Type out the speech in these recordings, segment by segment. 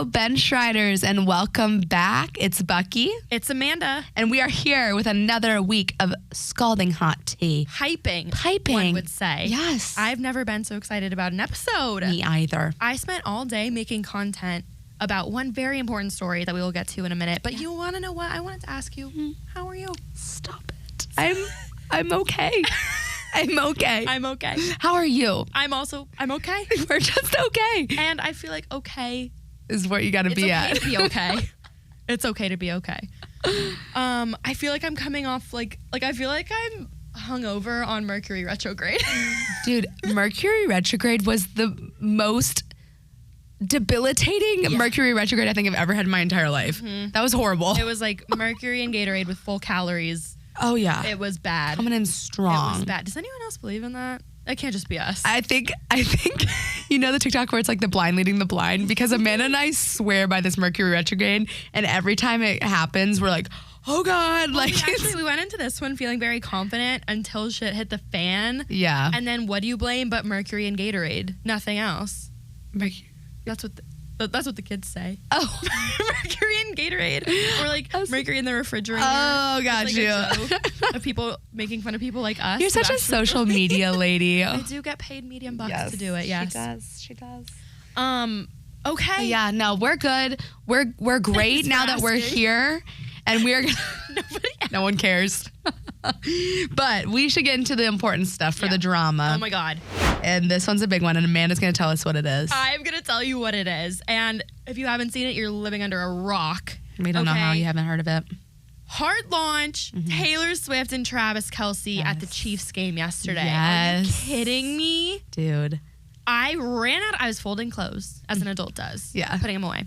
Hello, bench riders, and welcome back. It's Bucky. It's Amanda. And we are here with another week of scalding hot tea. Piping, one would say. Yes. I've never been so excited about an episode. Me either. I spent all day making content about one very important story that we will get to in a minute. But you want to know what? I wanted to ask you, how are you? Stop it. I'm okay. I'm okay. I'm okay. How are you? I'm okay. We're just okay. And I feel like okay is what you got to be at. It's okay to be okay. It's okay to be okay. I feel like I'm coming off like I feel like I'm hungover on Mercury retrograde. Dude, Mercury retrograde was the most debilitating Mercury retrograde I think I've ever had in my entire life. Mm-hmm. That was horrible. It was like Mercury and Gatorade with full calories. Oh, yeah. It was bad. Coming in strong. It was bad. Does anyone else believe in that? It can't just be us. I think you know the TikTok where it's like the blind leading the blind? Because Amanda and I swear by this Mercury retrograde, and every time it happens, we're like, oh God. Like we went into this one feeling very confident until shit hit the fan. Yeah. And then what do you blame but Mercury and Gatorade? Nothing else. Mercury. That's what the kids say. Oh. Mercury and Gatorade. Or like Mercury in the refrigerator. Oh, got like you. Of people making fun of people like us. You're such a social media lady. I do get paid medium bucks to do it, yes. She does. Okay. Yeah, no, we're good. We're great now that we're here. And we're no one cares. But we should get into the important stuff for the drama. Oh my God. And this one's a big one, and Amanda's going to tell us what it is. I'm going to tell you what it is. And if you haven't seen it, you're living under a rock. We don't know how you haven't heard of it. Hard launch, Taylor Swift and Travis Kelce at the Chiefs game yesterday. Yes. Are you kidding me? Dude. I was folding clothes, as an adult does. Yeah. Putting them away.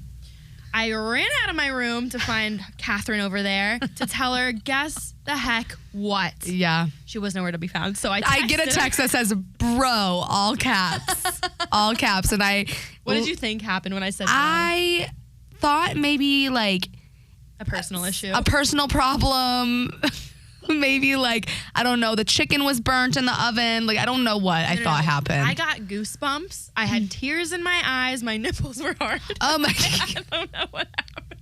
I ran out of my room to find Catherine over there to tell her, guess the heck what? Yeah. She was nowhere to be found. So I get a text that says, bro, all caps. All caps. And what did you think happened when I said that? I thought maybe like a personal issue. A personal problem. Maybe like, I don't know, the chicken was burnt in the oven. Like, I don't know what I thought happened. I got goosebumps. I had tears in my eyes. My nipples were hard. Oh my God. I don't know what happened.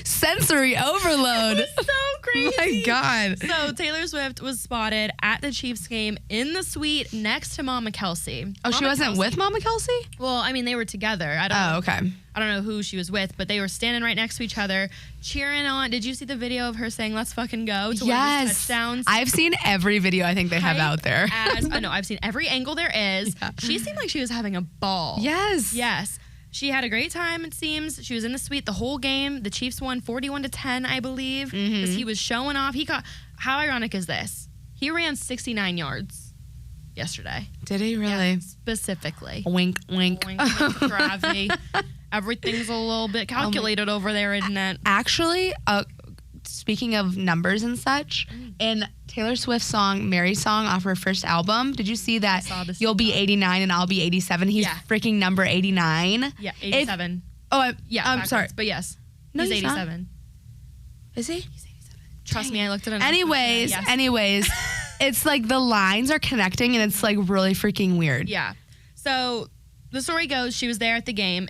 Sensory overload. It was so crazy. My God. So Taylor Swift was spotted at the Chiefs game in the suite next to Mama Kelce. Oh, she wasn't with Mama Kelce? Well, I mean, they were together. I don't know. Okay. I don't know who she was with, but they were standing right next to each other, cheering on. Did you see the video of her saying, let's fucking go to one of his touchdowns? I've seen every video I think they have out there. I know, I've seen every angle there is. Yeah. She seemed like she was having a ball. Yes. Yes. She had a great time, it seems. She was in the suite the whole game. The Chiefs won 41-10, I believe, because he was showing off. How ironic is this? He ran 69 yards yesterday. Did he really? Yeah, specifically. Wink, wink. Wink, wink, gravity. Everything's a little bit calculated over there, isn't it? Actually, speaking of numbers and such, in Taylor Swift's song, Mary's song off her first album, did you see that you'll be 89 and I'll be 87? He's freaking number 89. Yeah, 87. I'm sorry. But yes, no, he's 87. Is he? He's 87. Trust me, I looked at it. Anyways, it's like the lines are connecting and it's like really freaking weird. Yeah. So the story goes, she was there at the game.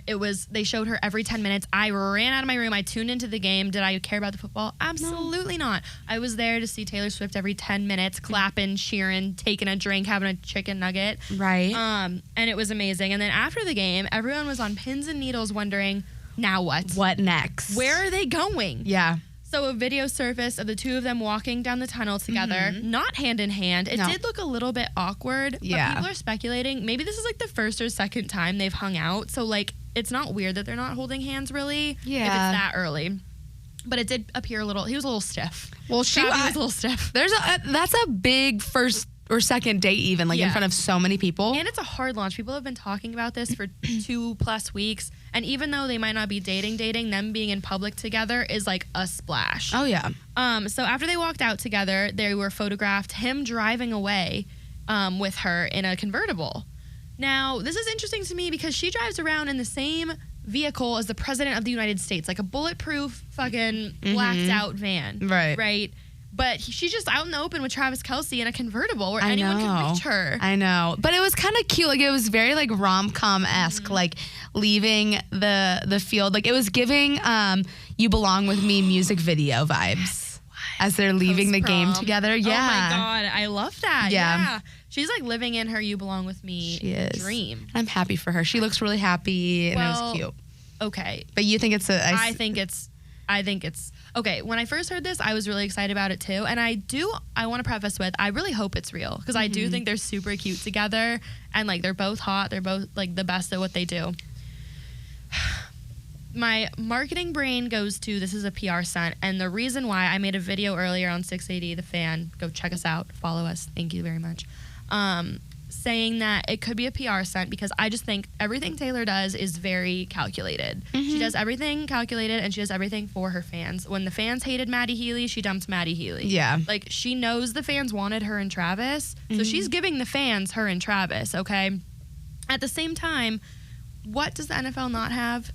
They showed her every 10 minutes. I ran out of my room. I tuned into the game. Did I care about the football? Absolutely not. I was there to see Taylor Swift every 10 minutes, clapping, cheering, taking a drink, having a chicken nugget. Right. And it was amazing. And then after the game, everyone was on pins and needles wondering, now what? What next? Where are they going? Yeah. So a video surfaced of the two of them walking down the tunnel together, not hand in hand. It did look a little bit awkward, but people are speculating maybe this is like the first or second time they've hung out. So like it's not weird that they're not holding hands really if it's that early. But it did appear he was a little stiff. Well, was a little stiff. That's a big first or second date even, like in front of so many people. And it's a hard launch. People have been talking about this for 2+ weeks. And even though they might not be dating, them being in public together is like a splash. Oh, yeah. So after they walked out together, they were photographed, him driving away with her in a convertible. Now, this is interesting to me because she drives around in the same vehicle as the President of the United States, like a bulletproof fucking blacked out van. Right. Right? But she's just out in the open with Travis Kelce in a convertible where anyone can reach her. I know. But it was kind of cute. Like, it was very, like, rom-com-esque, like, leaving the field. Like, it was giving You Belong With Me music video vibes as they're leaving the game together. Yeah. Oh, my God. I love that. Yeah. She's, like, living in her You Belong With Me dream. I'm happy for her. She looks really happy, and it was cute. Okay. But you think it's I think it's... Okay, when I first heard this, I was really excited about it too. And I want to preface with, I really hope it's real. Because I do think they're super cute together. And, like, they're both hot. They're both, like, the best at what they do. My marketing brain goes to, this is a PR stunt. And the reason why, I made a video earlier on 680 The Fan. Go check us out. Follow us. Thank you very much. Saying that it could be a PR stunt because I just think everything Taylor does is very calculated. She does everything calculated and she does everything for her fans. When the fans hated Maddie Hailee, she dumped Maddie Hailee. Yeah. Like, she knows the fans wanted her and Travis, so she's giving the fans her and Travis, okay? At the same time, what does the NFL not have?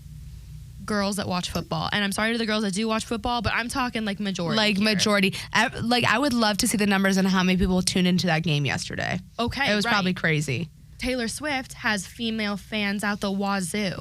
Girls that watch football. And I'm sorry to the girls that do watch football, but I'm talking like majority. Like majority. I would love to see the numbers on how many people tuned into that game yesterday. Okay, it was probably crazy. Taylor Swift has female fans out the wazoo.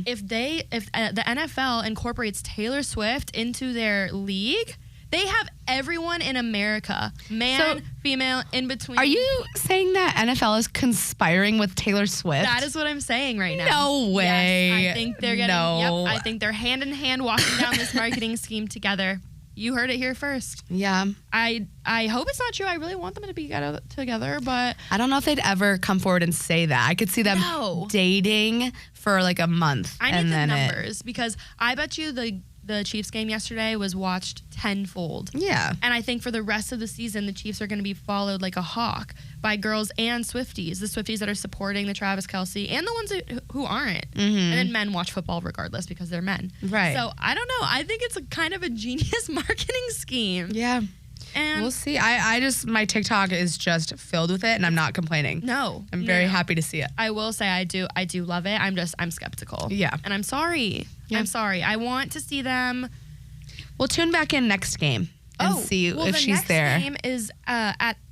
If the NFL incorporates Taylor Swift into their league, they have everyone in America, man, female, in between. Are you saying that NFL is conspiring with Taylor Swift? That is what I'm saying right now. No way. Yes, I think they're getting. No. Yep, I think they're hand in hand walking down this marketing scheme together. You heard it here first. Yeah. I hope it's not true. I really want them to be together, but I don't know if they'd ever come forward and say that. I could see them dating for like a month. I need the numbers because I bet you the Chiefs game yesterday was watched tenfold. Yeah. And I think for the rest of the season, the Chiefs are going to be followed like a hawk by girls and Swifties. The Swifties that are supporting the Travis Kelce and the ones who aren't. And then men watch football regardless because they're men. Right. So I don't know. I think it's a kind of a genius marketing scheme. Yeah. And we'll see. I just, my TikTok is just filled with it and I'm not complaining. No. I'm very happy to see it. I will say I do love it. I'm skeptical. Yeah. And I'm sorry. Yeah. I'm sorry. I want to see them. We'll tune back in next game and see if she's there. The next game is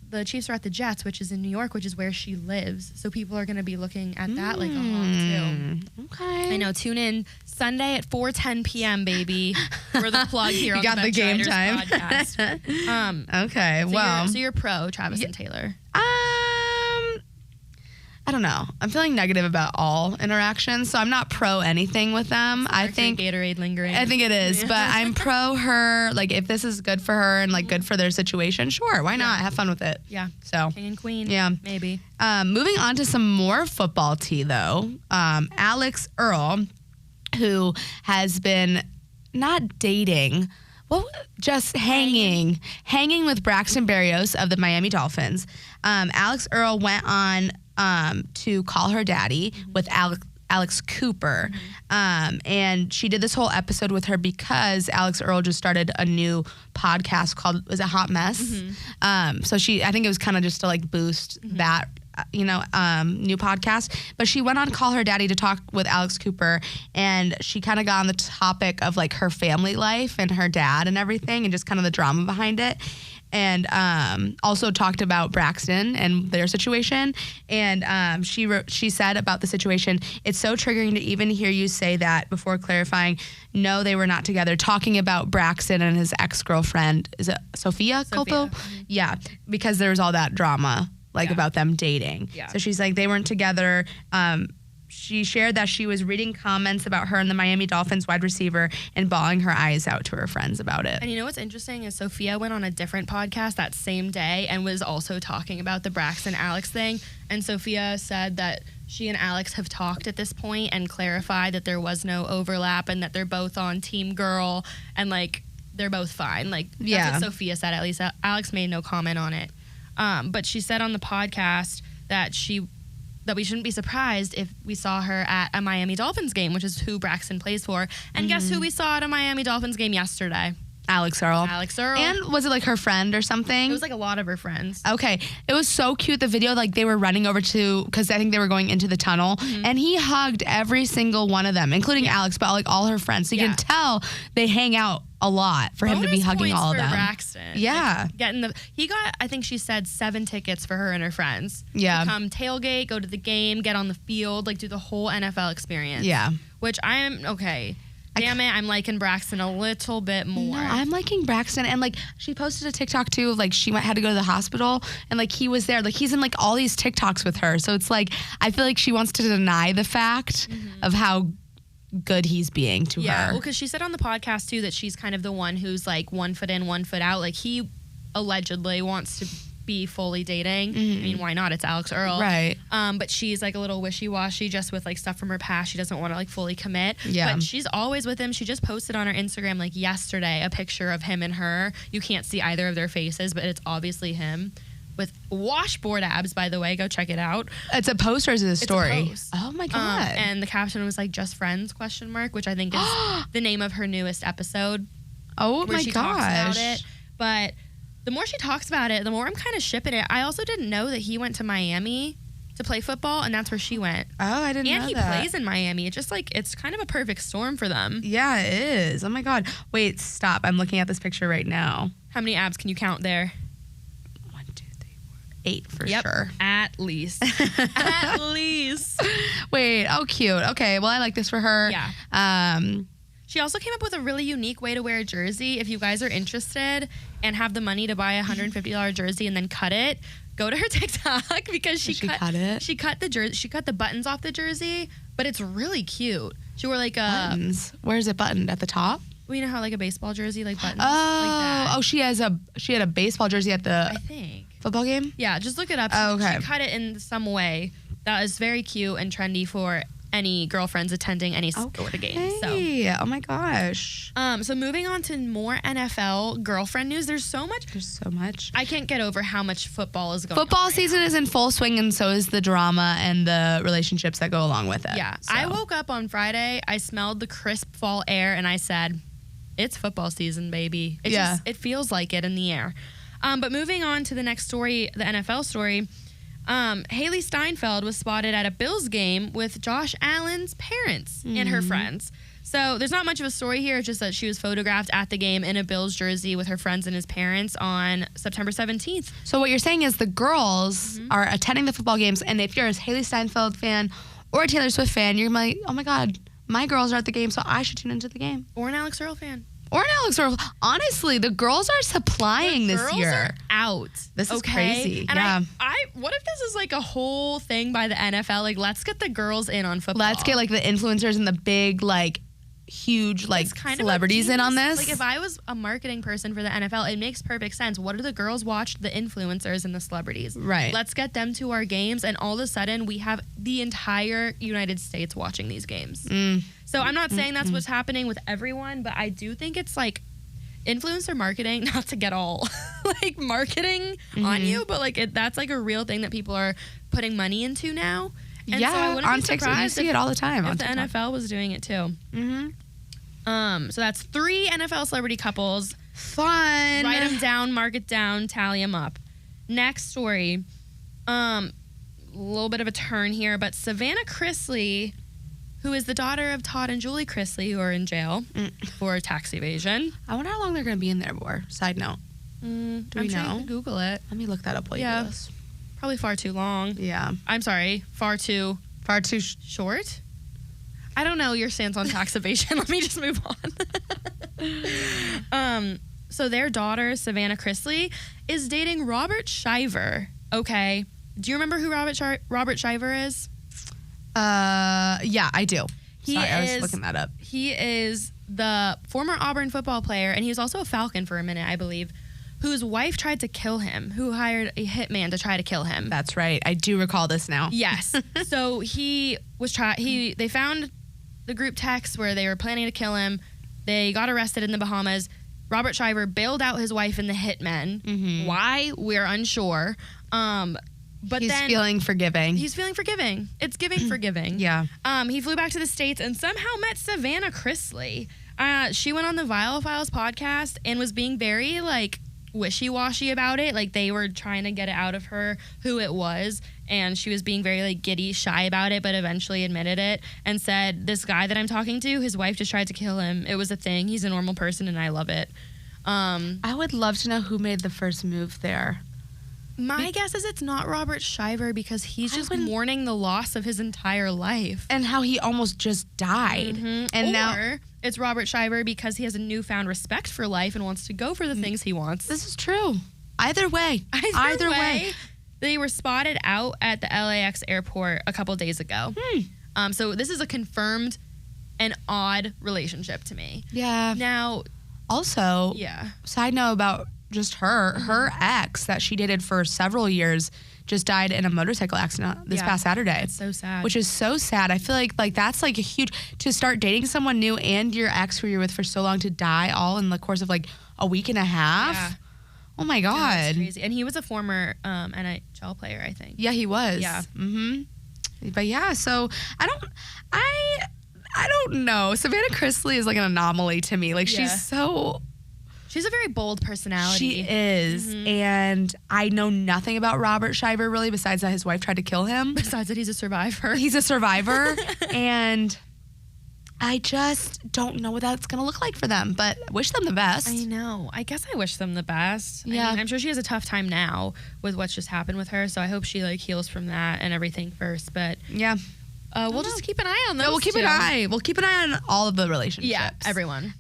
the Chiefs are at the Jets, which is in New York, which is where she lives. So people are going to be looking at that like a hawk too. Okay. I know. Tune in Sunday at 4:10 p.m. baby. We're the plug here. You on got the game time. Podcast. Okay. So you're pro Travis and Taylor. I don't know. I'm feeling negative about all interactions, so I'm not pro anything with them. I think Gatorade lingering. I think it is, but I'm pro her. Like, if this is good for her and like good for their situation, sure, why not? Have fun with it. Yeah. So King and Queen. Yeah. Maybe. Moving on to some more football tea, though. Alix Earle, who has been not dating. Well, just hanging with Braxton Berrios of the Miami Dolphins. Alix Earle went on to Call Her Daddy with Alex Cooper. And she did this whole episode with her because Alix Earle just started a new podcast called, was it Hot Mess? So I think it was kind of just to like boost that, new podcast. But she went on Call Her Daddy to talk with Alex Cooper, and she kind of got on the topic of like her family life and her dad and everything and just kind of the drama behind it. And also talked about Braxton and their situation. And she said about the situation, "It's so triggering to even hear you say that," before clarifying, "No, they were not together," talking about Braxton and his ex-girlfriend. Is it Sophia Coppola? Yeah, because there was all that drama about them dating. Yeah. So she's like, they weren't together. She shared that she was reading comments about her and the Miami Dolphins wide receiver and bawling her eyes out to her friends about it. And you know what's interesting is Sophia went on a different podcast that same day and was also talking about the Braxton Alex thing. And Sophia said that she and Alex have talked at this point and clarified that there was no overlap and that they're both on Team Girl and like they're both fine. Like that's what Sophia said. At least Alex made no comment on it. But she said on the podcast that we shouldn't be surprised if we saw her at a Miami Dolphins game, which is who Braxton plays for. And guess who we saw at a Miami Dolphins game yesterday? Alix Earle. Alix Earle. And was it like her friend or something? It was like a lot of her friends. Okay. It was so cute, the video, like they were running over to, because I think they were going into the tunnel, and he hugged every single one of them, including Alix, but like all her friends. So you can tell they hang out a lot for him to be hugging all of them. Braxton. Yeah. Like, he got, I think she said 7 tickets for her and her friends. Yeah. To come tailgate, go to the game, get on the field, like do the whole NFL experience. Yeah. Which I am, okay. Damn it, I'm liking Braxton a little bit more. No, I'm liking Braxton. And, like, she posted a TikTok, too, of, like, she had to go to the hospital. And, like, he was there. Like, he's in, like, all these TikToks with her. So it's, like, I feel like she wants to deny the fact of how good he's being to her. Yeah, well, because she said on the podcast, too, that she's kind of the one who's, like, 1 foot in, 1 foot out. Like, he allegedly wants to be fully dating. I mean, why not? It's Alix Earle. Right. But she's like a little wishy-washy just with like stuff from her past. She doesn't want to like fully commit. Yeah. But she's always with him. She just posted on her Instagram like yesterday a picture of him and her. You can't see either of their faces, but it's obviously him with washboard abs, by the way. Go check it out. It's a post or is it a story? It's a post. Oh my God. And the caption was like just friends ? Which I think is the name of her newest episode. Oh where my she gosh. talks about it. But the more she talks about it, the more I'm kind of shipping it. I also didn't know that he went to Miami to play football, and that's where she went. Oh, I didn't know that. And he plays in Miami. It's just like, it's kind of a perfect storm for them. Yeah, it is. Oh my God. Wait, stop. I'm looking at this picture right now. How many abs can you count there? 1, 2, 3, 4, 8 for Yep, sure. at least. At least. Wait, oh cute. Okay, well I like this for her. Yeah. She also came up with a really unique way to wear a jersey. If you guys are interested and have the money to buy a $150 jersey and then cut it, go to her TikTok because she cut it. She cut the jersey. She cut the buttons off the jersey, but it's really cute. She wore like a buttons. Where's it buttoned at the top? Well, you know how like a baseball jersey like buttons. Oh, like that. Oh, she had a baseball jersey at the I think football game. Yeah, just look it up. Oh, okay. She cut it in some way that is very cute and trendy for any girlfriends attending any sporting games. So, oh my gosh. So moving on to more NFL girlfriend news. There's so much. I can't get over how much football is going on. Football season is in full swing, and so is the drama and the relationships that go along with it. Yeah. So. I woke up on Friday, I smelled the crisp fall air, and I said, it's football season, baby. It feels like it in the air. But moving on to the next story, the NFL story. Hailee Steinfeld was spotted at a Bills game with Josh Allen's parents and her friends. So there's not much of a story here. It's just that she was photographed at the game in a Bills jersey with her friends and his parents on September 17th. So what you're saying is the girls are attending the football games, and if you're a Hailee Steinfeld fan or a Taylor Swift fan, you're like, oh my God, my girls are at the game, so I should tune into the game. Or an Alix Earle fan. Or an Alix Earle. Honestly, the girls are supplying this year. The girls are out. This is crazy. And yeah. What if this is like a whole thing by the NFL? Like, let's get the girls in on football. Let's get like the influencers and the big, like, huge, like, celebrities in on this. Like, if I was a marketing person for the NFL, it makes perfect sense. What do the girls watch? The influencers and the celebrities. Right. Let's get them to our games, and all of a sudden, we have the entire United States watching these games. So I'm not saying that's what's happening with everyone, but I do think it's like influencer marketing, not to get all like marketing on you, but like that's like a real thing that people are putting money into now. And yeah, so I wouldn't on be TikTok, you see it all the time. If on the TikTok. NFL was doing it too. So that's 3 NFL celebrity couples. Fun. Write them down, mark it down, tally them up. Next story. A little bit of a turn here, but Savannah Chrisley, who is the daughter of Todd and Julie Chrisley, who are in jail for tax evasion. I wonder how long they're going to be in there for. Side note. Do we know? Sure you can Google it. Let me look that up while you do this. Probably far too long. Yeah. I'm sorry. Far too short? I don't know your stance on tax evasion. Let me just move on. So their daughter, Savannah Chrisley, is dating Robert Shiver. Okay. Do you remember who Robert Shiver is? Yeah, I do. I was looking that up. He is the former Auburn football player, and he was also a Falcon for a minute, I believe, whose wife tried to kill him, who hired a hitman to try to kill him. That's right. I do recall this now. Yes. So they found the group text where they were planning to kill him. They got arrested in the Bahamas. Robert Shiver bailed out his wife and the hitmen. Why? We're unsure. But he's feeling forgiving. He's feeling forgiving. It's giving forgiving. Yeah. He flew back to the States and somehow met Savannah Chrisley. She went on the Viall Files podcast and was being very, like, wishy-washy about it. Like, they were trying to get it out of her who it was, and she was being very, like, giddy, shy about it, but eventually admitted it and said, this guy that I'm talking to, his wife just tried to kill him. It was a thing. He's a normal person, and I love it. I would love to know who made the first move there. My guess is it's not Robert Shiver, because he's just mourning the loss of his entire life. And how he almost just died. Mm-hmm. And now it's Robert Shiver because he has a newfound respect for life and wants to go for the things he wants. This is true. Either way. They were spotted out at the LAX airport a couple days ago. So this is a confirmed and odd relationship to me. Yeah. Now, also, side note about just her ex that she dated for several years just died in a motorcycle accident this past Saturday. It's so sad. Which is so sad. I feel like that's like a huge, to start dating someone new and your ex who you're with for so long to die all in the course of like a week and a half. Yeah. Oh my God. That's crazy. And he was a former NHL player, I think. Yeah, he was. Yeah. But yeah, so I don't know. Savannah Chrisley is like an anomaly to me. Like she's a very bold personality. She is. And I know nothing about Robert Shiver really, besides that his wife tried to kill him. Besides that he's a survivor. He's a survivor. And I just don't know what that's going to look like for them, but wish them the best. I know. I guess I wish them the best. Yeah. I mean, I'm sure she has a tough time now with what's just happened with her, so I hope she like heals from that and everything first. But yeah. We'll just keep an eye on those. We'll keep an eye. We'll keep an eye on all of the relationships. Yeah, everyone.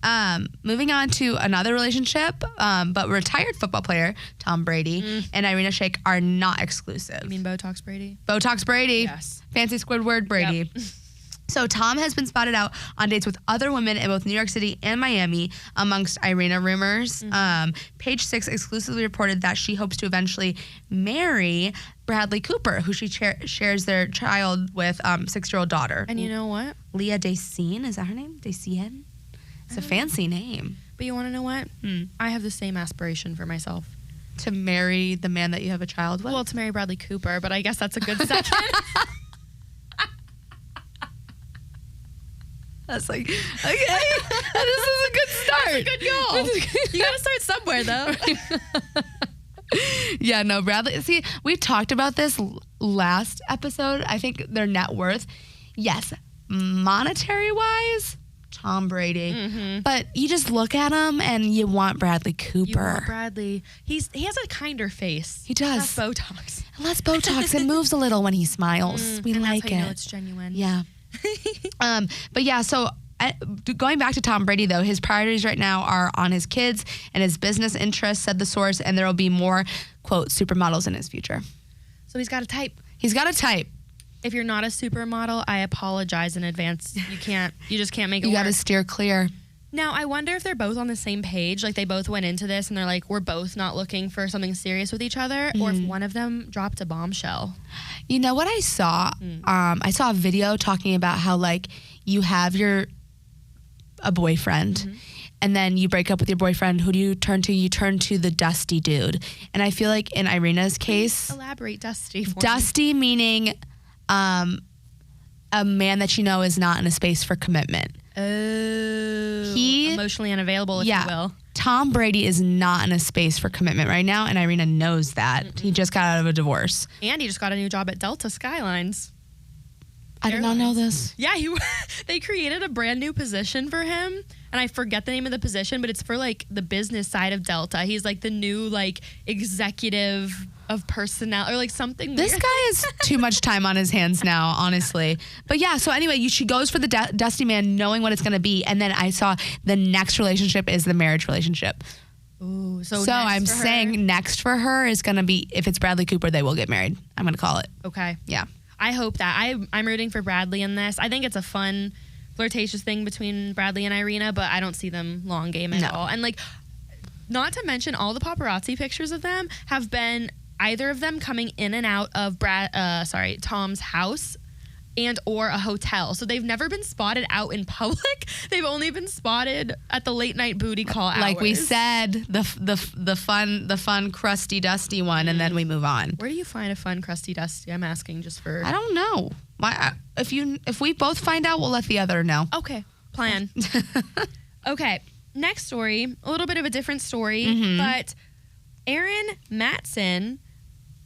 Moving on to another relationship, but retired football player Tom Brady and Irina Shayk are not exclusive. You mean Botox Brady? Botox Brady. Yes. Fancy Squidward Brady. Yep. So Tom has been spotted out on dates with other women in both New York City and Miami, amongst Irina rumors. Page 6 exclusively reported that she hopes to eventually marry Bradley Cooper, who she shares their child with, 6-year-old daughter. And you know what? Leah Dacine, is that her name? Dacien? It's a fancy name. But you want to know what? I have the same aspiration for myself. To marry the man that you have a child with? Well, to marry Bradley Cooper, but I guess that's a good second. That's like, okay, this is a good start. That's a good goal. You gotta start somewhere, though. Yeah, no, Bradley. See, we talked about this last episode. I think their net worth, yes, monetary-wise, Tom Brady. But you just look at him and you want Bradley Cooper. You want Bradley. He has a kinder face. He does. Less Botox. Less Botox. It moves a little when he smiles. We like that's how you know it's genuine. Yeah. But yeah, so going back to Tom Brady, though, his priorities right now are on his kids and his business interests, said the source, and there will be more, quote, supermodels in his future. So he's got to type. If you're not a supermodel, I apologize in advance. You just can't make it work. You got to steer clear. Now, I wonder if they're both on the same page, like they both went into this and they're like, we're both not looking for something serious with each other, or if one of them dropped a bombshell. You know what I saw? I saw a video talking about how, like, you have a boyfriend, and then you break up with your boyfriend. Who do you turn to? You turn to the dusty dude. And I feel like in Irina's case... Elaborate dusty for Dusty me. Meaning a man that you know is not in a space for commitment. Oh, emotionally unavailable, if you will. Tom Brady is not in a space for commitment right now, and Irina knows that. He just got out of a divorce. And he just got a new job at Delta Skylines. I did not know this. Yeah, they created a brand new position for him, and I forget the name of the position, but it's for like the business side of Delta. He's like the new like executive of personnel or like something weird. This guy has too much time on his hands now, honestly. But yeah, so anyway, she goes for the dusty man knowing what it's going to be, and then I saw the next relationship is the marriage relationship. Ooh, so I'm saying next for her is going to be, if it's Bradley Cooper, they will get married. I'm going to call it. Okay. Yeah. I hope that. I'm rooting for Bradley in this. I think it's a fun, flirtatious thing between Bradley and Irina, but I don't see them long game at all. And like, not to mention all the paparazzi pictures of them have been either of them coming in and out of Tom's house and or a hotel. So they've never been spotted out in public. They've only been spotted at the late night booty call hours. Like we said, the fun crusty dusty one, and then we move on. Where do you find a fun crusty dusty? I'm asking just for... I don't know. If we both find out, we'll let the other know. Okay. Plan. Okay. Next story, a little bit of a different story, but Aaron Matson,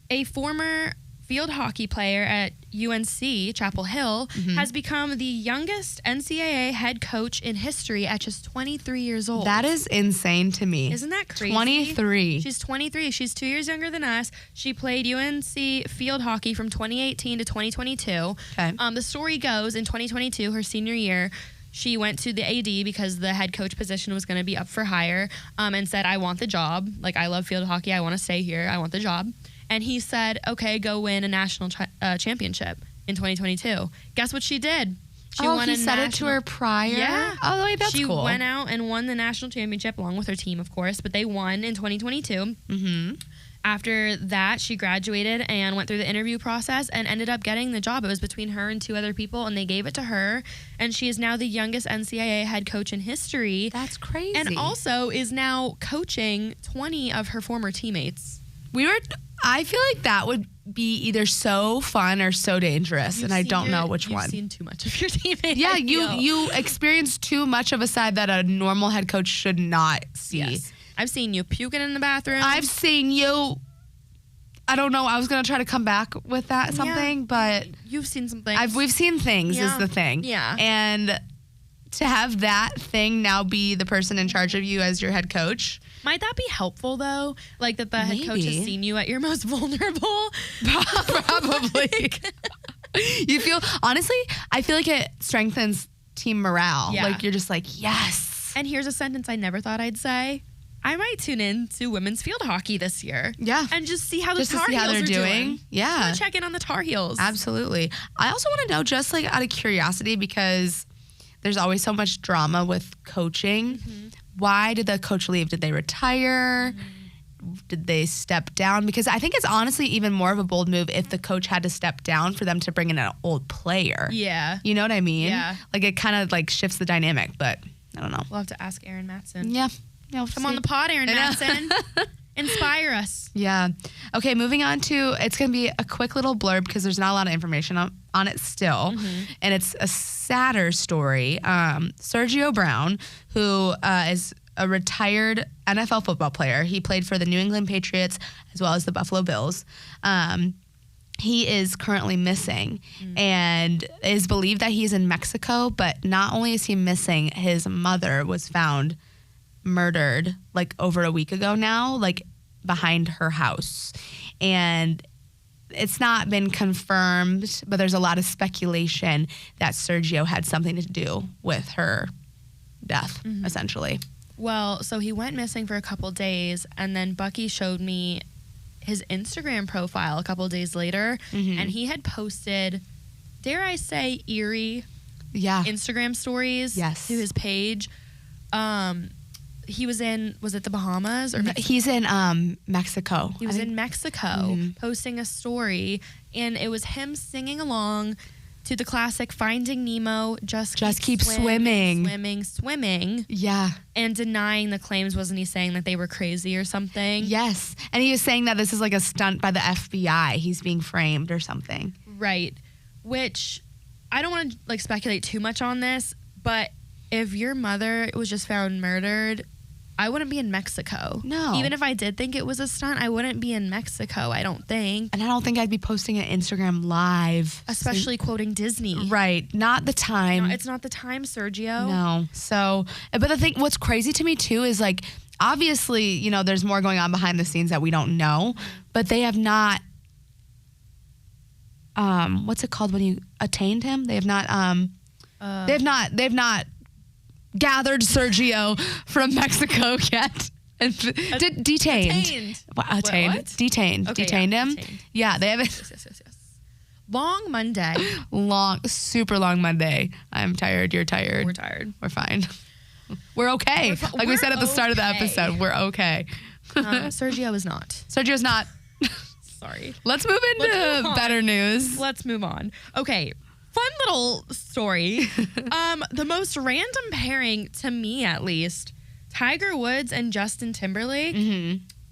a former field hockey player at UNC Chapel Hill, has become the youngest NCAA head coach in history at just 23 years old. That is insane to me. Isn't that crazy? 23. She's 23. She's 2 years younger than us. She played UNC field hockey from 2018 to 2022. Okay. The story goes, in 2022, her senior year, she went to the AD because the head coach position was going to be up for hire, and said, I want the job. Like, I love field hockey. I want to stay here. I want the job. And he said, okay, go win a national championship in 2022. Guess what she did? She won he said it to her prior? Yeah. Oh, wait, that's cool. She went out and won the national championship along with her team, of course, but they won in 2022. After that, she graduated and went through the interview process and ended up getting the job. It was between her and 2 other people, and they gave it to her. And she is now the youngest NCAA head coach in history. That's crazy. And also is now coaching 20 of her former teammates. I feel like that would be either so fun or so dangerous, and I don't know which one. You've seen too much of your teammates. Yeah, you experience too much of a side that a normal head coach should not see. Yes. I've seen you puking in the bathroom. I've seen you. I don't know. I was gonna try to come back with that but you've seen some things. We've seen things is the thing. Yeah. And to have that thing now be the person in charge of you as your head coach. Might that be helpful, though? Like, that the head coach has seen you at your most vulnerable? Probably. Honestly, I feel like it strengthens team morale. Yeah. Like, you're just like, yes. And here's a sentence I never thought I'd say. I might tune in to women's field hockey this year. Yeah. And just see how the Tar Heels are doing. Yeah. Just check in on the Tar Heels. Absolutely. I also want to know, just like out of curiosity, because there's always so much drama with coaching. Why did the coach leave? Did they retire? Did they step down? Because I think it's honestly even more of a bold move if the coach had to step down for them to bring in an old player. Yeah. You know what I mean? Yeah. Like, it kind of like shifts the dynamic, but I don't know. We'll have to ask Aaron Matson. Yeah. Come on the pod, Aaron Matson. Inspire us. Yeah. Okay, moving on to, it's going to be a quick little blurb because there's not a lot of information on it still. And it's a sadder story. Sergio Brown, who is a retired NFL football player. He played for the New England Patriots as well as the Buffalo Bills. He is currently missing and it is believed that he's in Mexico, but not only is he missing, his mother was found murdered like over a week ago now, like behind her house. And it's not been confirmed, but there's a lot of speculation that Sergio had something to do with her death, essentially. Well, so he went missing for a couple days, and then Bucky showed me his Instagram profile a couple days later, and he had posted, dare I say, eerie Instagram stories to his page. He was in, was it the Bahamas? Or He's in Mexico. He was in Mexico posting a story, and it was him singing along to the classic Finding Nemo, just keep swimming. Yeah. And denying the claims. Wasn't he saying that they were crazy or something? Yes. And he was saying that this is like a stunt by the FBI. He's being framed or something. Right. Which, I don't want to like speculate too much on this, but if your mother was just found murdered, I wouldn't be in Mexico. No. Even if I did think it was a stunt, I wouldn't be in Mexico, I don't think. And I don't think I'd be posting an Instagram live. Especially quoting Disney. Right. Not the time. No, it's not the time, Sergio. No. So, but the thing, what's crazy to me too is like, obviously, you know, there's more going on behind the scenes that we don't know, but they have not, what's it called when you attained him? They have not, they've not gathered Sergio from Mexico yet. And detained. Attained. What? Detained. Okay, detained him. Detained. Yeah, they haven't. Yes. Long Monday. Super long Monday. I'm tired. You're tired. We're tired. We're fine. We're okay. Like we said at the start of the episode, we're okay. Sergio is not. Sergio's not. Sorry. Let's move into better news. Let's move on. Okay. Fun little story. The most random pairing, to me at least, Tiger Woods and Justin Timberlake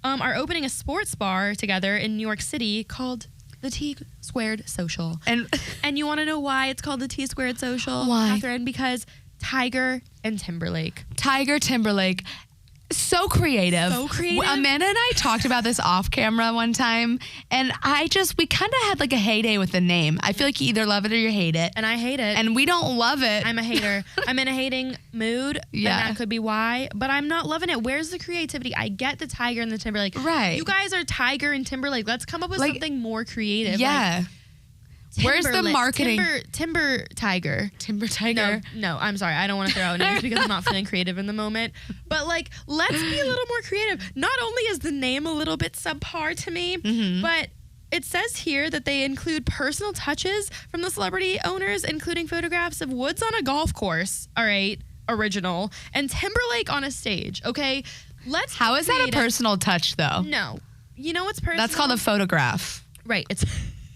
are opening a sports bar together in New York City called the T Squared Social. And you want to know why it's called the T Squared Social? Why? Catherine? Because Tiger and Timberlake. Tiger Timberlake. So creative. Amanda and I talked about this off camera one time, and we kind of had like a heyday with the name. I feel like you either love it or you hate it. And I hate it. And we don't love it. I'm a hater. I'm in a hating mood. Yeah. And that could be why, but I'm not loving it. Where's the creativity? I get the Tiger and the Timberlake. Right. You guys are Tiger and Timberlake. Let's come up with something more creative. Yeah. Where's the marketing? Timber Tiger. Timber Tiger. No, I'm sorry. I don't want to throw out names because I'm not feeling creative in the moment. But like, let's be a little more creative. Not only is the name a little bit subpar to me, but it says here that they include personal touches from the celebrity owners, including photographs of Woods on a golf course. All right, original. And Timberlake on a stage. Okay, How is that a personal touch though? No. You know what's personal? That's called a photograph. Right.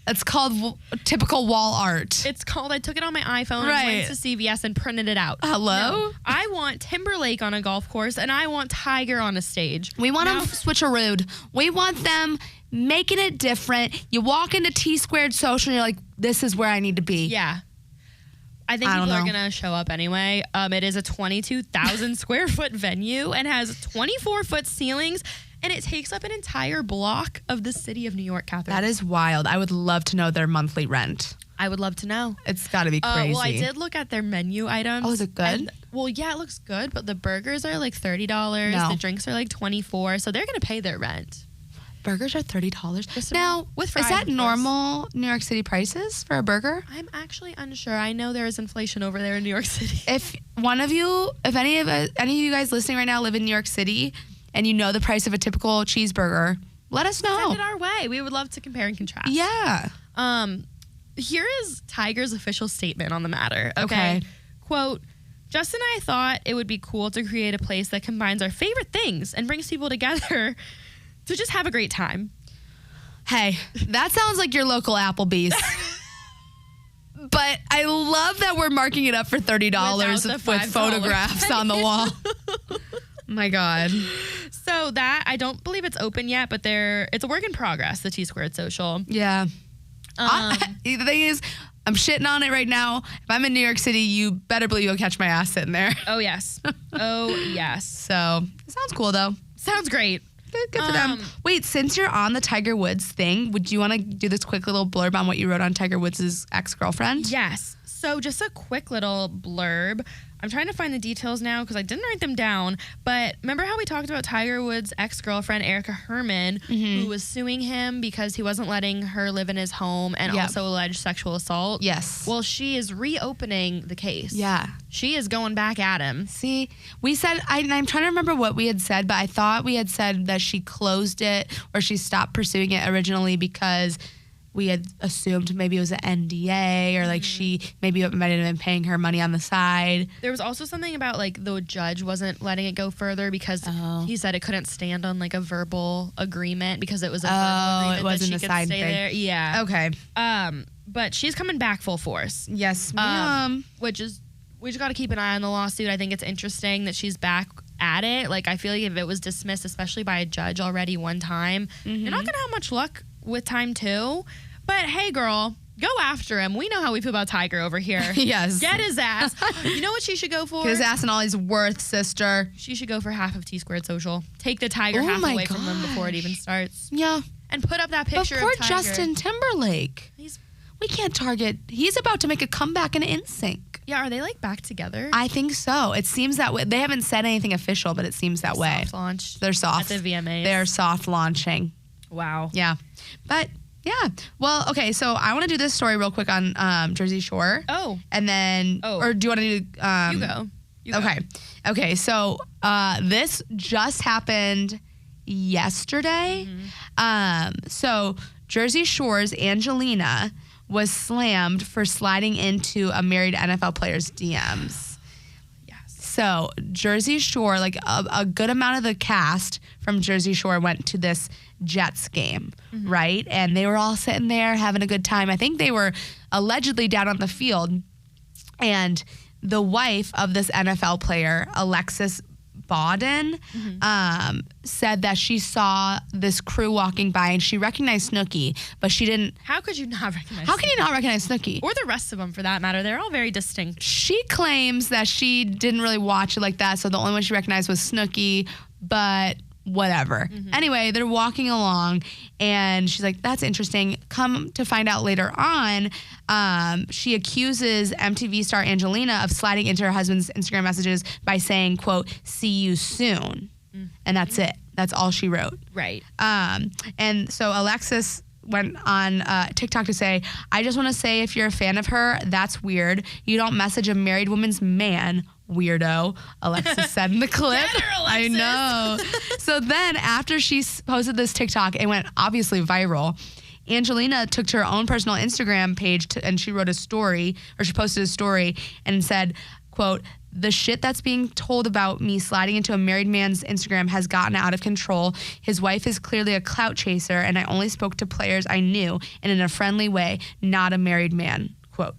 It's called typical wall art. It's called, I took it on my iPhone and went to CVS and printed it out. Hello? No, I want Timberlake on a golf course and I want Tiger on a stage. We want them switcherooed. We want them making it different. You walk into T-Squared Social and you're like, this is where I need to be. Yeah. I think people are going to show up anyway. It is a 22,000 square foot venue and has 24-foot ceilings. And it takes up an entire block of the city of New York, Catherine. That is wild. I would love to know their monthly rent. I would love to know. It's got to be crazy. Well, I did look at their menu items. Oh, is it good? Yeah, it looks good. But the burgers are like $30. No. The drinks are like $24. So they're going to pay their rent. Burgers are $30. Now, with fries, is that normal New York City prices for a burger? I'm actually unsure. I know there is inflation over there in New York City. If any of you guys listening right now live in New York City, and you know the price of a typical cheeseburger, let us know. Send it our way. We would love to compare and contrast. Yeah. Here is Tiger's official statement on the matter. Okay. Quote, Justin and I thought it would be cool to create a place that combines our favorite things and brings people together to just have a great time. Hey, that sounds like your local Applebee's. But I love that we're marking it up for $30 with photographs on the wall. My God. So that, I don't believe it's open yet, but it's a work in progress, the T-Squared Social. Yeah. The thing is, I'm shitting on it right now. If I'm in New York City, you better believe you'll catch my ass sitting there. Oh, yes. Oh, yes. So, it sounds cool, though. Sounds great. Good for them. Wait, since you're on the Tiger Woods thing, would you want to do this quick little blurb on what you wrote on Tiger Woods' ex-girlfriend? Yes. So just a quick little blurb. I'm trying to find the details now because I didn't write them down. But remember how we talked about Tiger Woods' ex-girlfriend, Erica Herman, who was suing him because he wasn't letting her live in his home and also alleged sexual assault? Yes. Well, she is reopening the case. Yeah. She is going back at him. See, we said, I'm trying to remember what we had said, but I thought we had said that she closed it or she stopped pursuing it originally because we had assumed maybe it was an NDA or like she might have been paying her money on the side. There was also something about like the judge wasn't letting it go further because he said it couldn't stand on like a verbal agreement because it was a verbal agreement it wasn't that she a could side stay thing. there. Yeah. Okay. But she's coming back full force. Yes, ma'am. Which is, we just got to keep an eye on the lawsuit. I think it's interesting that she's back at it. Like I feel like if it was dismissed, especially by a judge already one time, you're not gonna have much luck with time two. But hey, girl, go after him. We know how we feel about Tiger over here. Yes. Get his ass. You know what she should go for? Get his ass and all he's worth, sister. She should go for half of T-Squared Social. Take the Tiger half away from them before it even starts. Yeah. And put up that picture of poor Tiger. Justin Timberlake. We can't target. He's about to make a comeback in NSYNC. Yeah, are they like back together? I think so. It seems that way. They haven't said anything official, but it seems that way. Soft launch. They're soft. At the VMAs. They're soft launching. Wow. Yeah. But yeah. Well, okay. So I want to do this story real quick on Jersey Shore. Oh. And then, or do you want to do? You go. Okay. Okay. So this just happened yesterday. So Jersey Shore's Angelina was slammed for sliding into a married NFL player's DMs. Yes. So Jersey Shore, like a good amount of the cast from Jersey Shore went to this Jets game, right? And they were all sitting there having a good time. I think they were allegedly down on the field. And the wife of this NFL player, Alexis Bawden, said that she saw this crew walking by and she recognized Snooki, but she didn't. How could you not recognize How can you not recognize Snooki? Or the rest of them, for that matter. They're all very distinct. She claims that she didn't really watch it like that, so the only one she recognized was Snooki. but whatever. Anyway, they're walking along and she's like, that's interesting. Come to find out later on, she accuses MTV star Angelina of sliding into her husband's Instagram messages by saying, quote, see you soon. And that's it. That's all she wrote. Right. And so Alexis went on TikTok to say, I just want to say if you're a fan of her, that's weird. You don't message a married woman's man, weirdo, Alexis said in the clip. Get her, I Alexis. know. So then after she posted this TikTok, it went obviously viral. Angelina took to her own personal Instagram page and she wrote a story, or she posted a story and said, quote, the shit that's being told about me sliding into a married man's Instagram has gotten out of control. His wife is clearly a clout chaser, and I only spoke to players I knew and in a friendly way, not a married man, quote.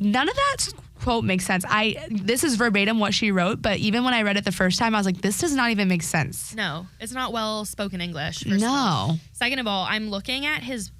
None of that quote makes sense. This is verbatim what she wrote, but even when I read it the first time, I was like, this does not even make sense. No, it's not well-spoken English. No. Second of all, I'm looking at his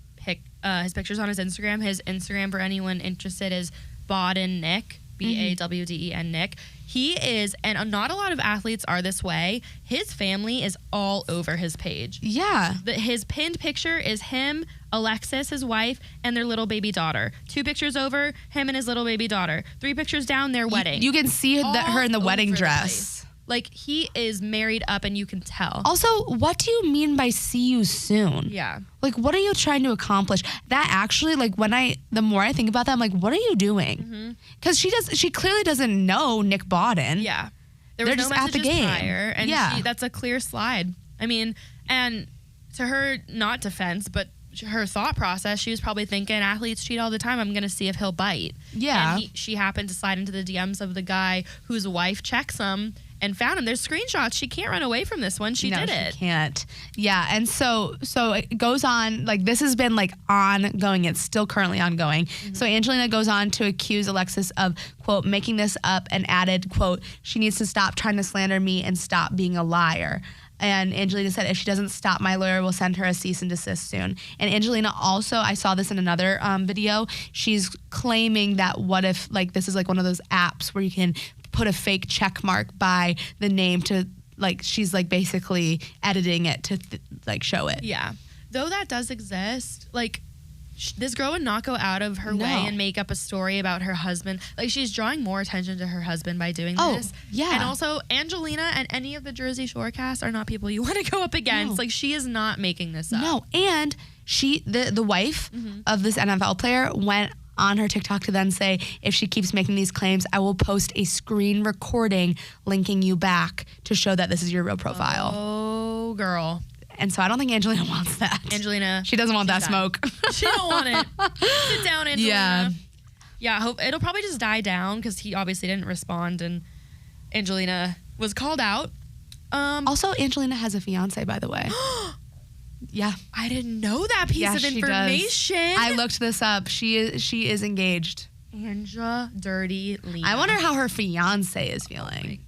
pictures on his Instagram. His Instagram, for anyone interested, is Bawden Nick. Bawden Nick. He is, and not a lot of athletes are this way. His family is all over his page. Yeah. His pinned picture is him, Alexis, his wife, and their little baby daughter. 2 pictures over, him and his little baby daughter. 3 pictures down, their wedding. You can see her in the wedding dress. Like, he is married up and you can tell. Also, what do you mean by see you soon? Yeah. Like, what are you trying to accomplish? That actually, like, the more I think about that, I'm like, what are you doing? Because she clearly doesn't know Nick Bawden. Yeah. There was They're no just at the messages game. prior, and Yeah. that's a clear slide. I mean, and to her, not defense, but her thought process, she was probably thinking, athletes cheat all the time. I'm going to see if he'll bite. Yeah. And she happened to slide into the DMs of the guy whose wife checks him and found him. There's screenshots. She can't run away from this one. She did it. She can't. Yeah, and so it goes on, like, this has been, like, ongoing. It's still currently ongoing. So Angelina goes on to accuse Alexis of, quote, making this up and added, quote, she needs to stop trying to slander me and stop being a liar. And Angelina said, if she doesn't stop, my lawyer will send her a cease and desist soon. And Angelina also, I saw this in another video, she's claiming that what if, like, this is like one of those apps where you can put a fake check mark by the name to, like, she's like basically editing it to like show it. Yeah. Though that does exist, like, this girl would not go out of her way and make up a story about her husband. Like, she's drawing more attention to her husband by doing this. Yeah. And also, Angelina and any of the Jersey Shore cast are not people you want to go up against. Like, she is not making this up. No, and the wife of this NFL player went on her TikTok to then say, if she keeps making these claims, I will post a screen recording linking you back to show that this is your real profile. Oh, girl. And so I don't think Angelina wants that. Angelina. She doesn't want that smoke. She don't want it. Sit down, Angelina. Yeah. Yeah, I hope it'll probably just die down because he obviously didn't respond and Angelina was called out. Also, Angelina has a fiance, by the way. Yeah. I didn't know that piece of information. I looked this up. She is engaged. Dirty Lena. I wonder how her fiance is feeling.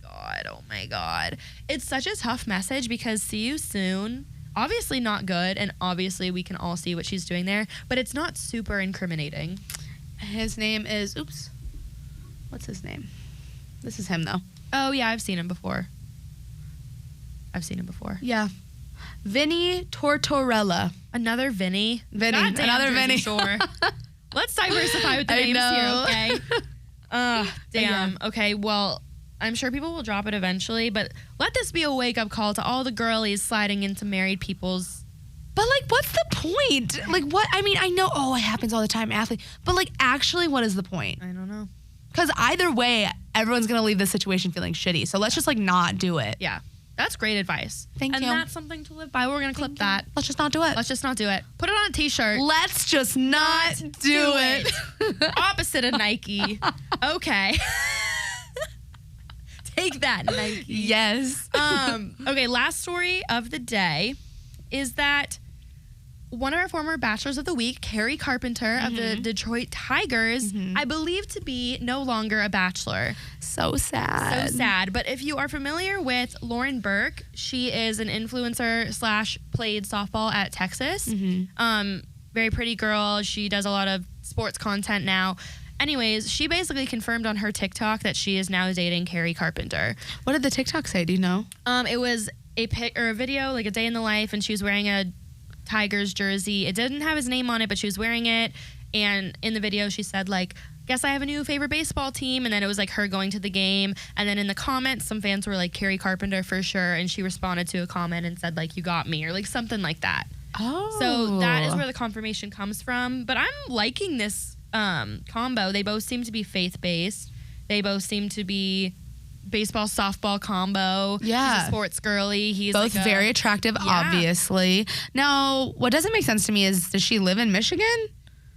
Oh my God. It's such a tough message because see you soon, obviously not good, and obviously we can all see what she's doing there, but it's not super incriminating. His name is, what's his name? This is him, though. Oh, yeah, I've seen him before. Yeah. Vinny Tortorella. Another Vinny. Another Vinny. Sure. Let's diversify with the names here, okay? Damn. Yeah. Okay, well, I'm sure people will drop it eventually, but let this be a wake-up call to all the girlies sliding into married people's... But, like, what's the point? Like, what? I mean, I know, it happens all the time, athlete. But, like, actually, what is the point? I don't know. Because either way, everyone's going to leave this situation feeling shitty. So let's just, like, not do it. Yeah. That's great advice. Thank you. And that's something to live by. We're going to clip that. Let's just not do it. Put it on a t-shirt. Let's just not do it. Opposite of Nike. Okay. Take that, Nike. Yes. Okay, last story of the day is that one of our former Bachelors of the Week, Kerry Carpenter of the Detroit Tigers, I believe to be no longer a Bachelor. So sad. But if you are familiar with Lauren Burke, she is an influencer / played softball at Texas. Very pretty girl. She does a lot of sports content now. Anyways, she basically confirmed on her TikTok that she is now dating Kerry Carpenter. What did the TikTok say? Do you know? It was a video, like a day in the life, and she was wearing a Tigers jersey. It didn't have his name on it, but she was wearing it. And in the video, she said, like, guess I have a new favorite baseball team. And then it was like her going to the game. And then in the comments, some fans were like, Kerry Carpenter for sure. And she responded to a comment and said, like, you got me, or like something like that. Oh. So that is where the confirmation comes from. But I'm liking this combo. They both seem to be faith-based. They both seem to be baseball softball combo. Yeah. She's a sports girly. He's both like very attractive, obviously. Now, what doesn't make sense to me is, does she live in Michigan?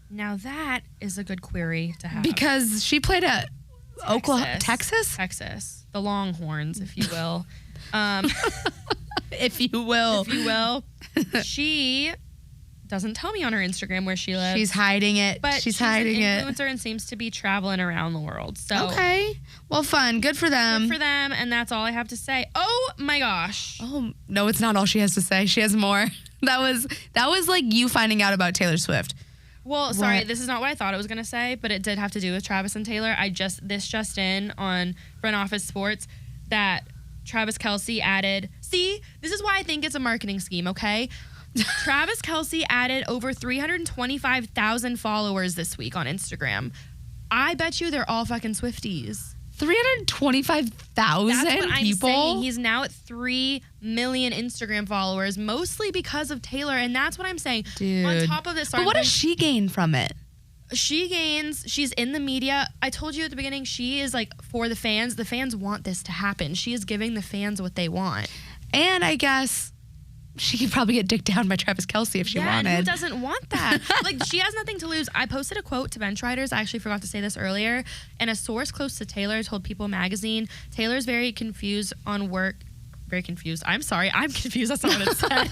Now that is a good query to have. Because she played at Oklahoma, Texas? Texas. The Longhorns, if you will. If you will. If you will. She doesn't tell me on her Instagram where she lives. She's hiding it. But she's hiding an influencer and seems to be traveling around the world. So okay. Well, fun. Good for them. Good for them, and that's all I have to say. Oh my gosh. Oh, no, it's not all she has to say. She has more. That was like you finding out about Taylor Swift. Well, sorry, this is not what I thought it was going to say, but it did have to do with Travis and Taylor. This just in on Front Office Sports that Travis Kelce added. See, this is why I think it's a marketing scheme, okay? Travis Kelce added over 325,000 followers this week on Instagram. I bet you they're all fucking Swifties. 325,000 That's what I'm people? saying. He's now at 3 million Instagram followers, mostly because of Taylor, and that's what I'm saying. Dude. On top of this, but what does she gain from it? She's in the media. I told you at the beginning, she is like for the fans. The fans want this to happen. She is giving the fans what they want. And I guess she could probably get dicked down by Travis Kelce if she wanted. And who doesn't want that? Like, she has nothing to lose. I posted a quote to bench riders. I actually forgot to say this earlier. And a source close to Taylor told People magazine, Taylor's very confused on work. Very confused. I'm sorry. I'm confused. That's not what it said.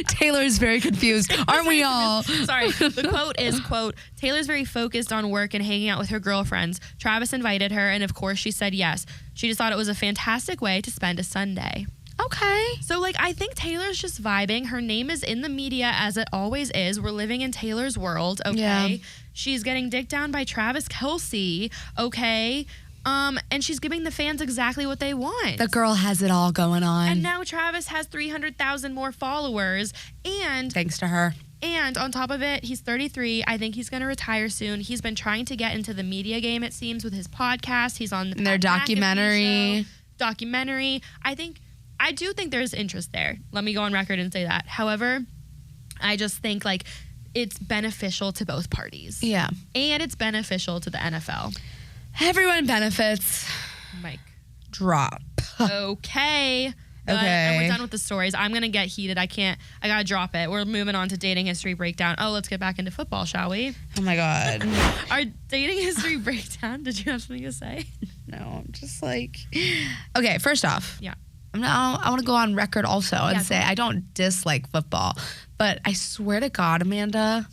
Taylor's very confused. Aren't we all? Sorry. The quote is, quote, Taylor's very focused on work and hanging out with her girlfriends. Travis invited her, and of course she said yes. She just thought it was a fantastic way to spend a Sunday. Okay. So, like, I think Taylor's just vibing. Her name is in the media, as it always is. We're living in Taylor's world, okay? Yeah. She's getting dicked down by Travis Kelce, okay? And she's giving the fans exactly what they want. The girl has it all going on. And now Travis has 300,000 more followers. And thanks to her. And on top of it, he's 33. I think he's going to retire soon. He's been trying to get into the media game, it seems, with his podcast. He's on their documentary. I do think there's interest there. Let me go on record and say that. However, I just think, like, it's beneficial to both parties. Yeah. And it's beneficial to the NFL. Everyone benefits. Mike. Drop. Okay. And we're done with the stories. I'm going to get heated. I got to drop it. We're moving on to dating history breakdown. Oh, let's get back into football, shall we? Oh, my God. Our dating history breakdown. Did you have something to say? No, I'm just like... Okay, first off. Yeah. I want to go on record also and say I don't dislike football, but I swear to God, Amanda,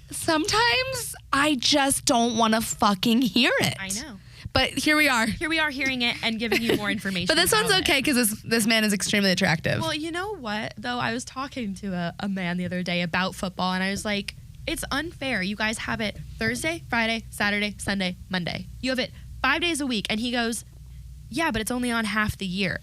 sometimes I just don't want to fucking hear it. I know. But here we are. Here we are hearing it and giving you more information. But this one's okay because this man is extremely attractive. Well, you know what, though? I was talking to a man the other day about football, and I was like, it's unfair. You guys have it Thursday, Friday, Saturday, Sunday, Monday. You have it 5 days a week. And he goes, yeah, but it's only on half the year.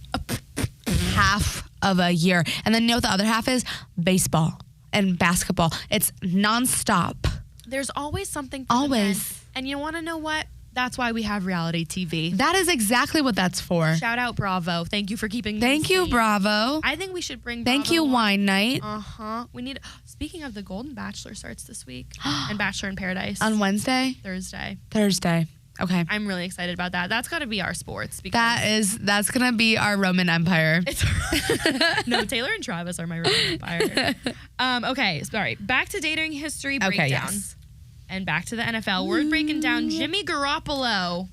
Half of a year. And then you know what the other half is? Baseball and basketball. It's nonstop. There's always something for the men. And you want to know what? That's why we have reality TV. That is exactly what that's for. Shout out Bravo. Thank you for keeping me Thank you, Bravo. I think we should bring Bravo Thank you, Wine Night. Uh-huh. We need... Speaking of, the Golden Bachelor starts this week. And Bachelor in Paradise. On Wednesday? Thursday. Okay. I'm really excited about that. That's got to be our sports. That's going to be our Roman Empire. No, Taylor and Travis are my Roman Empire. Okay, sorry. Back to dating history breakdown. Okay, yes. And back to the NFL. We're breaking down Jimmy Garoppolo.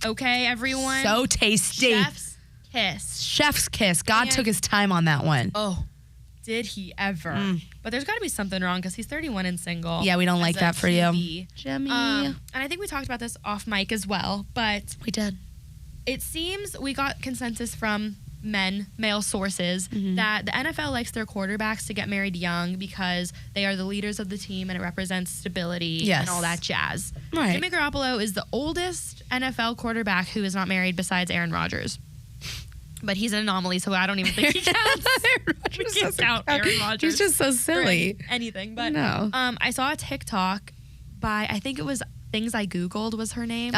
Okay, everyone? So tasty. Chef's kiss. God took his time on that one. Oh, did he ever? But there's got to be something wrong because he's 31 and single. Yeah, we don't like that for you. Jimmy. And I think we talked about this off mic as well, but... We did. It seems we got consensus from male sources, that the NFL likes their quarterbacks to get married young because they are the leaders of the team and it represents stability and all that jazz. Right. Jimmy Garoppolo is the oldest NFL quarterback who is not married besides Aaron Rodgers. But he's an anomaly, so I don't even think he counts. We can't count Aaron Rodgers. He's just so silly. Anything. But I saw a TikTok by, I think it was Things I Googled was her name.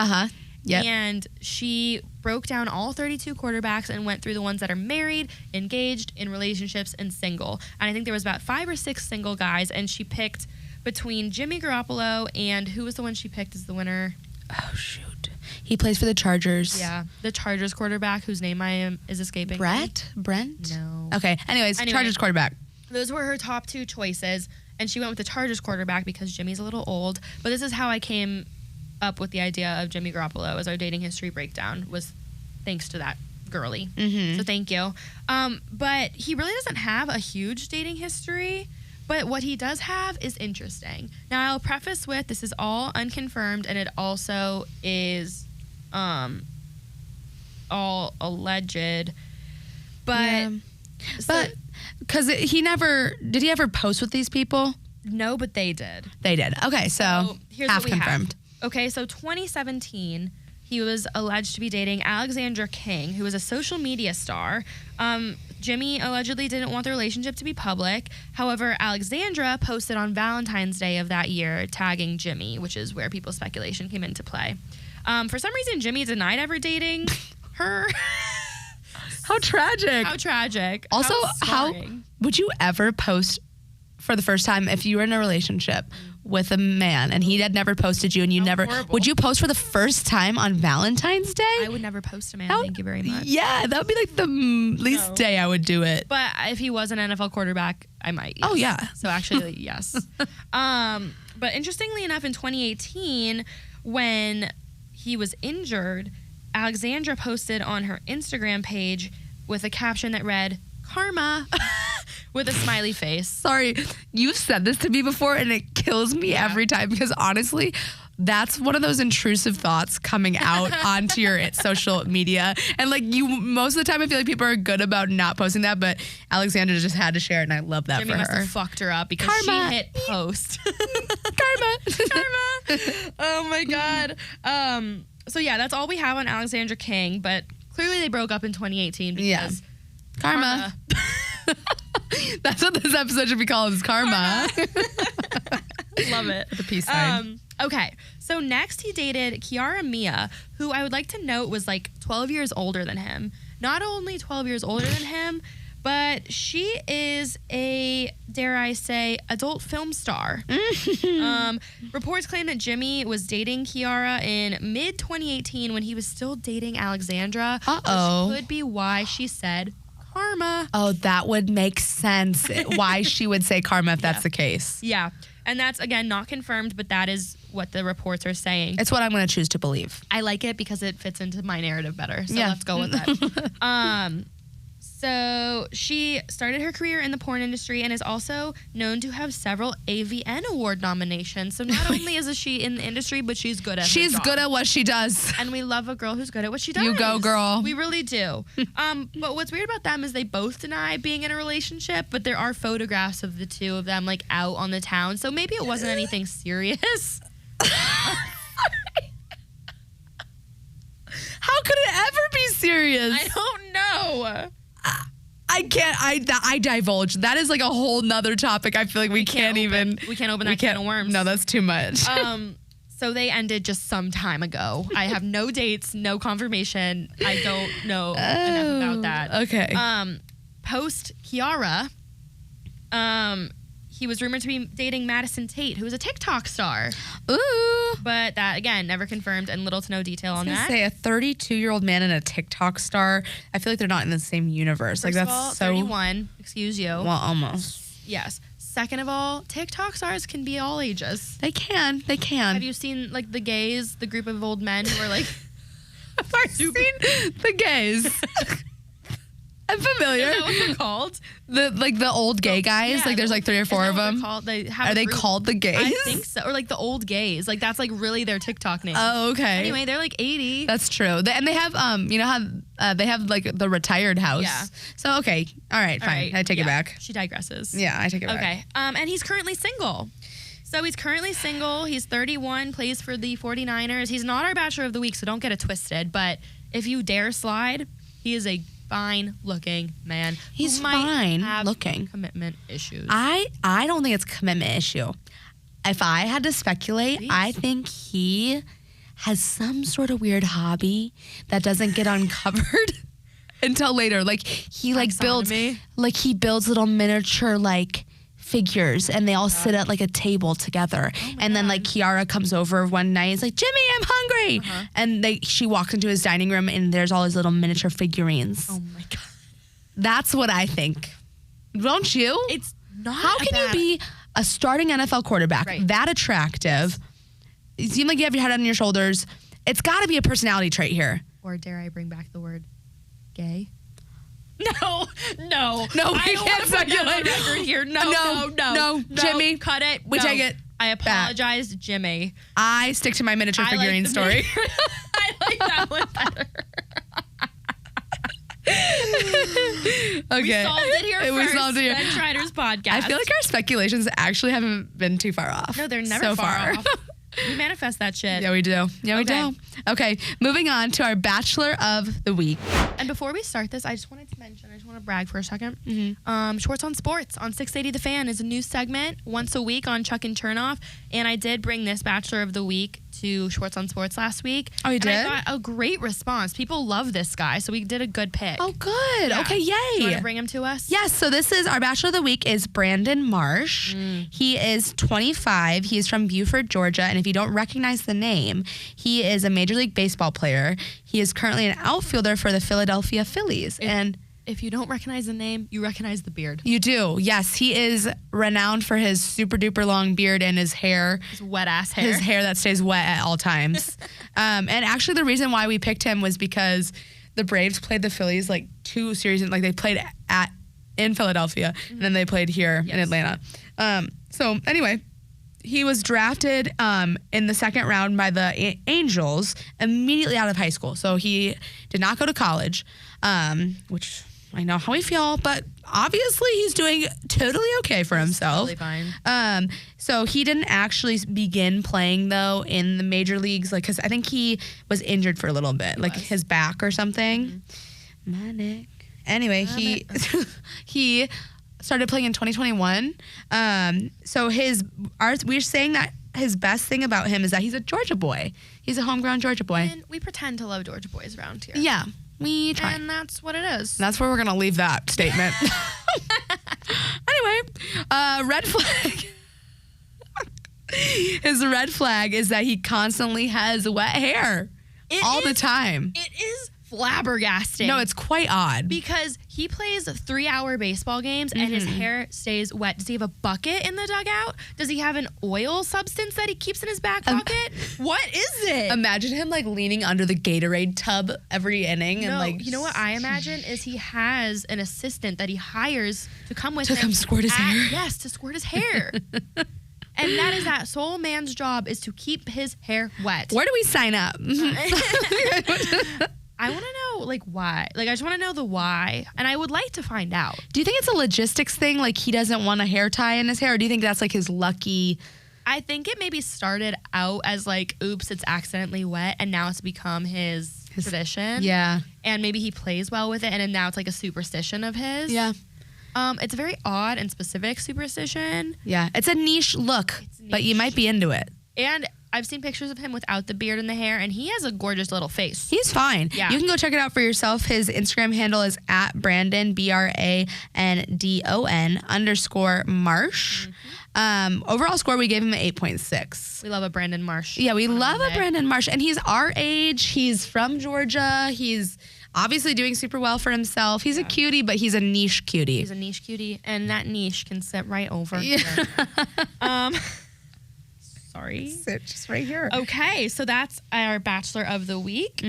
Yep. And she broke down all 32 quarterbacks and went through the ones that are married, engaged, in relationships, and single. And I think there was about 5 or 6 single guys, and she picked between Jimmy Garoppolo and who was the one she picked as the winner? Oh, shoot. He plays for the Chargers. Yeah, the Chargers quarterback whose name is escaping. Brent? No. Okay, anyways, Chargers quarterback. Those were her top 2 choices, and she went with the Chargers quarterback because Jimmy's a little old. But this is how I came up with the idea of Jimmy Garoppolo as our dating history breakdown, was thanks to that girly. So thank you. But he really doesn't have a huge dating history, but what he does have is interesting. Now, I'll preface with this is all unconfirmed, and it also is all alleged. But because did he ever post with these people? No, but they did. They did. Okay, so here's half what we confirmed. Have. Okay, so 2017, he was alleged to be dating Alexandra King, who was a social media star. Jimmy allegedly didn't want the relationship to be public. However, Alexandra posted on Valentine's Day of that year, tagging Jimmy, which is where people's speculation came into play. For some reason, Jimmy denied ever dating her. How tragic. How tragic. Also, how would you ever post for the first time if you were in a relationship with a man and he had never posted you and you would you post for the first time on Valentine's Day? I would never post a man. Thank you very much. Yeah, that would be like the least day I would do it. But if he was an NFL quarterback, I might. Yes. Oh yeah. So actually, yes. But interestingly enough, in 2018, when he was injured, Alexandra posted on her Instagram page with a caption that read, "Karma," with a smiley face. Sorry, you've said this to me before and it kills me every time because honestly, that's one of those intrusive thoughts coming out onto your social media. And like most of the time I feel like people are good about not posting that, but Alexandra just had to share it and I love that Jimmy for her. Jimmy must have fucked her up because Karma. she hit post. Karma. Oh my God. So yeah, that's all we have on Alexandra King, but clearly they broke up in 2018 because Karma. That's what this episode should be called, is Karma. Love it. With a peace sign. Okay, so next he dated Kiara Mia, who I would like to note was like 12 years older than him. Not only 12 years older than him, but she is a, dare I say, adult film star. Reports claim that Jimmy was dating Kiara in mid-2018 when he was still dating Alexandra. Uh-oh. Which could be why she said karma. Oh, that would make sense. Why she would say karma if that's the case. Yeah. And that's, again, not confirmed, but that is what the reports are saying. It's what I'm going to choose to believe. I like it because it fits into my narrative better. So let's go with that. So she started her career in the porn industry and is also known to have several AVN award nominations. So not only is she in the industry, but she's good at her job. She's good at what she does. And we love a girl who's good at what she does. You go, girl. We really do. But what's weird about them is they both deny being in a relationship, but there are photographs of the two of them like out on the town. So maybe it wasn't anything serious. How could it ever be serious? I don't know. I can't. I divulge. That is like a whole nother topic. I feel like we can't open that can of worms. No, that's too much. So they ended just some time ago. I have no dates, no confirmation. I don't know enough about that. Okay. Post Kiara, he was rumored to be dating Madison Tate, who is a TikTok star. Ooh. But that, again, never confirmed and little to no detail on that. I was going to say, a 32-year-old man and a TikTok star, I feel like they're not in the same universe. First like, that's of all, so... 31. Excuse you. Well, almost. Yes. Second of all, TikTok stars can be all ages. They can. Have you seen, like, the gays, the group of old men who are, like... I've seen the gays. I'm familiar. Is that what they're called? The old gay guys. Yeah, like there's like 3 or 4 of them. Are they called the gays? I think so. Or like the old gays. Like that's like really their TikTok name. Oh, okay. Anyway, they're like 80. That's true. And they have you know how they have like the retired house. Yeah. So okay. All right. Fine. Right. I take it back. She digresses. Yeah, I take it back. Okay. And he's currently single. So he's currently single. He's 31, plays for the 49ers. He's not our Bachelor of the Week, so don't get it twisted. But if you dare slide, he is a fine-looking man. He's fine-looking. Commitment issues. I don't think it's a commitment issue. If I had to speculate, I think he has some sort of weird hobby that doesn't get uncovered until later. Like he builds little miniature figures, and they all sit at like a table together, and then like Kiara comes over one night and is like, Jimmy, I'm hungry, and she walks into his dining room and there's all his little miniature figurines. Oh my god, that's what I think. Don't you? It's not. How can you be a starting NFL quarterback that attractive? You seem like you have your head on your shoulders. It's got to be a personality trait here. Or dare I bring back the word gay? No, we can't speculate. Here. No, Jimmy, cut it. We take it. I apologize, Jimmy. I stick to my miniature figurine story. I like that one better. Okay. We solved it here first. We solved it here. Ben Schreider's podcast. I feel like our speculations actually haven't been too far off. No, they're never so far off. We manifest that shit. Yeah, we do. We do. Okay, moving on to our Bachelor of the Week. And before we start this, I just want to brag for a second. Shorts on Sports on 680 The Fan is a new segment once a week on Chuck and Chernoff. And I did bring this Bachelor of the Week to Shorts on Sports last week. Oh, you did? And I got a great response. People love this guy, so we did a good pick. Oh, good. Yeah. Okay, yay. Do you want to bring him to us? Yes, so this is our Bachelor of the Week is Brandon Marsh. He is 25. He is from Buford, Georgia. And if you don't recognize the name, he is a Major League Baseball player. He is currently an outfielder for the Philadelphia Phillies. If you don't recognize the name, you recognize the beard. You do, yes. He is renowned for his super duper long beard and his hair. His wet ass hair. His hair that stays wet at all times. And actually the reason why we picked him was because the Braves played the Phillies 2 series. They played in Philadelphia and then they played here in Atlanta. So anyway, he was drafted in the 2nd round by the Angels immediately out of high school. So he did not go to college, which I know how we feel, but obviously he's doing totally okay for himself. Totally fine. So he didn't actually begin playing though in the major leagues, because I think he was injured for a little bit, his back or something. My neck. Anyway, he started playing in 2021. So we're saying that his best thing about him is that he's a Georgia boy. He's a homegrown Georgia boy. And we pretend to love Georgia boys around here. Yeah. We try. And that's what it is. That's where we're going to leave that statement. Anyway, red flag. His red flag is that he constantly has wet hair all the time. It is flabbergasting. No, it's quite odd. Because he plays 3-hour baseball games and his hair stays wet. Does he have a bucket in the dugout? Does he have an oil substance that he keeps in his back pocket? What is it? Imagine him leaning under the Gatorade tub every inning. No, and you know what I imagine is he has an assistant that he hires to come with him. To come squirt his hair? Yes, to squirt his hair. And that is that sole man's job, is to keep his hair wet. Where do we sign up? I want to know, why. I just want to know the why, and I would like to find out. Do you think it's a logistics thing? He doesn't want a hair tie in his hair, or do you think that's, his lucky... I think it maybe started out as, oops, it's accidentally wet, and now it's become his tradition. Yeah. And maybe he plays well with it, and now it's, a superstition of his. Yeah. It's a very odd and specific superstition. Yeah. It's a niche look, but you might be into it. And I've seen pictures of him without the beard and the hair, and he has a gorgeous little face. He's fine. Yeah. You can go check it out for yourself. His Instagram handle is @Brandon, BRANDON _Marsh. Overall score, we gave him an 8.6. We love a Brandon Marsh. Yeah, we love a Brandon Marsh. And he's our age. He's from Georgia. He's obviously doing super well for himself. He's a cutie, but he's a niche cutie. He's a niche cutie, and that niche can sit right over here. Sorry. Sit just right here. Okay, so that's our Bachelor of the Week.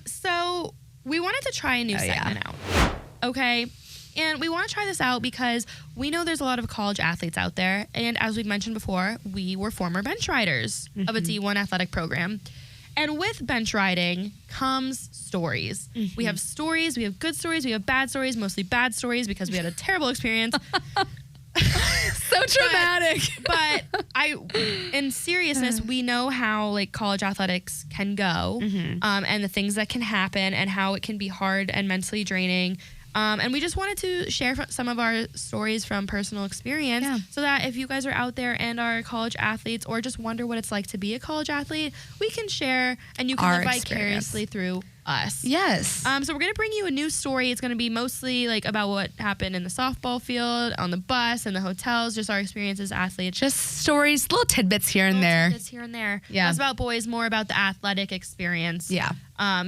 So we wanted to try a new segment out. okay? And we want to try this out because we know there's a lot of college athletes out there. And as we've mentioned before, we were former bench riders of a D1 athletic program. And with bench riding comes stories. We have stories, we have good stories, we have bad stories, mostly bad stories because we had a terrible experience. So traumatic. But in seriousness, we know how like college athletics can go, and the things that can happen and how it can be hard and mentally draining. And we just wanted to share some of our stories from personal experience so that if you guys are out there and are college athletes or just wonder what it's like to be a college athlete, we can share and you can live vicariously through us. Yes. So we're going to bring you a new story. It's going to be mostly like about what happened in the softball field, on the bus, in the hotels, just our experience as athletes. Just stories, little tidbits here and there. Tidbits here and there. Yeah. Less about boys, more about the athletic experience. Yeah.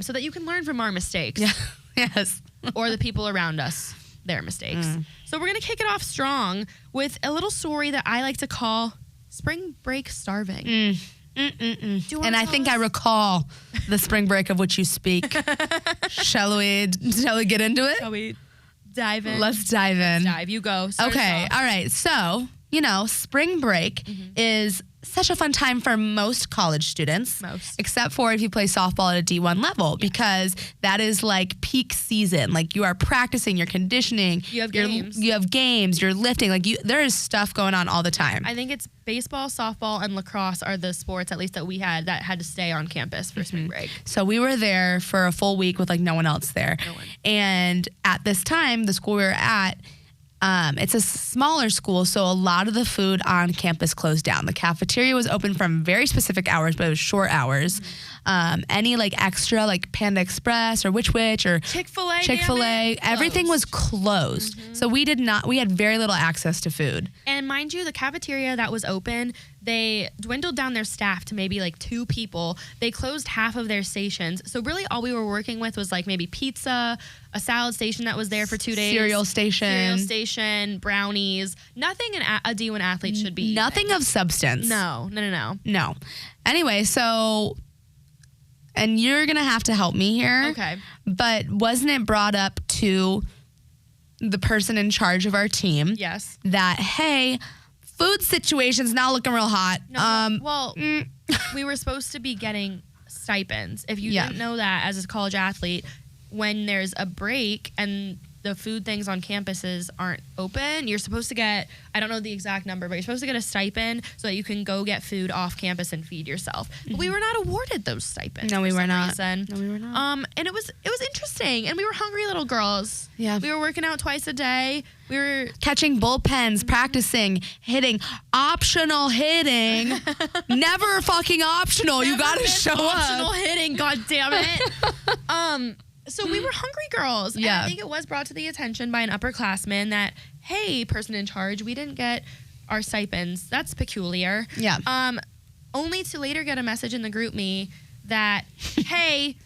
So that you can learn from our mistakes. Yeah. Yes. Or the people around us, their mistakes. So we're going to kick it off strong with a little story that I like to call Spring Break Starving. And I think I recall the spring break of which you speak. Shall we get into it? Shall we dive in? Let's dive in. Let's dive. You go. Okay. All right. So, spring break is such a fun time for most college students. Except for if you play softball at a D1 level, because that is like peak season. Like you are practicing, you're conditioning. You have games. You have games, you're lifting. Like there is stuff going on all the time. I think it's baseball, softball, and lacrosse are the sports, at least that we had, that had to stay on campus for spring break. So we were there for a full week with like no one else there. No one. And at this time, the school we were at, it's a smaller school, so a lot of the food on campus closed down. The cafeteria was open from very specific hours, but it was short hours. Any like extra, like Panda Express or Which or Chick-fil-A, everything was closed. So we had very little access to food. And mind you, the cafeteria that was open, they dwindled down their staff to maybe like 2 people. They closed half of their stations. So really all we were working with was like maybe pizza, a salad station that was there for 2 days. Cereal station, brownies. Nothing a D1 athlete should be Nothing eating. Of substance. No. Anyway, so, and you're going to have to help me here. Okay. But wasn't it brought up to the person in charge of our team? Yes. That, hey, food situation's not looking real hot. No, we were supposed to be getting stipends. If you didn't know that as a college athlete, when there's a break and the food things on campuses aren't open, you're supposed to get, I don't know the exact number, but you're supposed to get a stipend so that you can go get food off campus and feed yourself. But we were not awarded those stipends. No, we were not. And it was interesting, and we were hungry little girls. Yeah. We were working out twice a day. We were catching bullpens, practicing, hitting, optional hitting. Never fucking optional. You gotta show up. Optional hitting, god damn it. So we were hungry girls. And I think it was brought to the attention by an upperclassman that, hey, person in charge, we didn't get our stipends. That's peculiar. Yeah. Only to later get a message in the group me that, hey,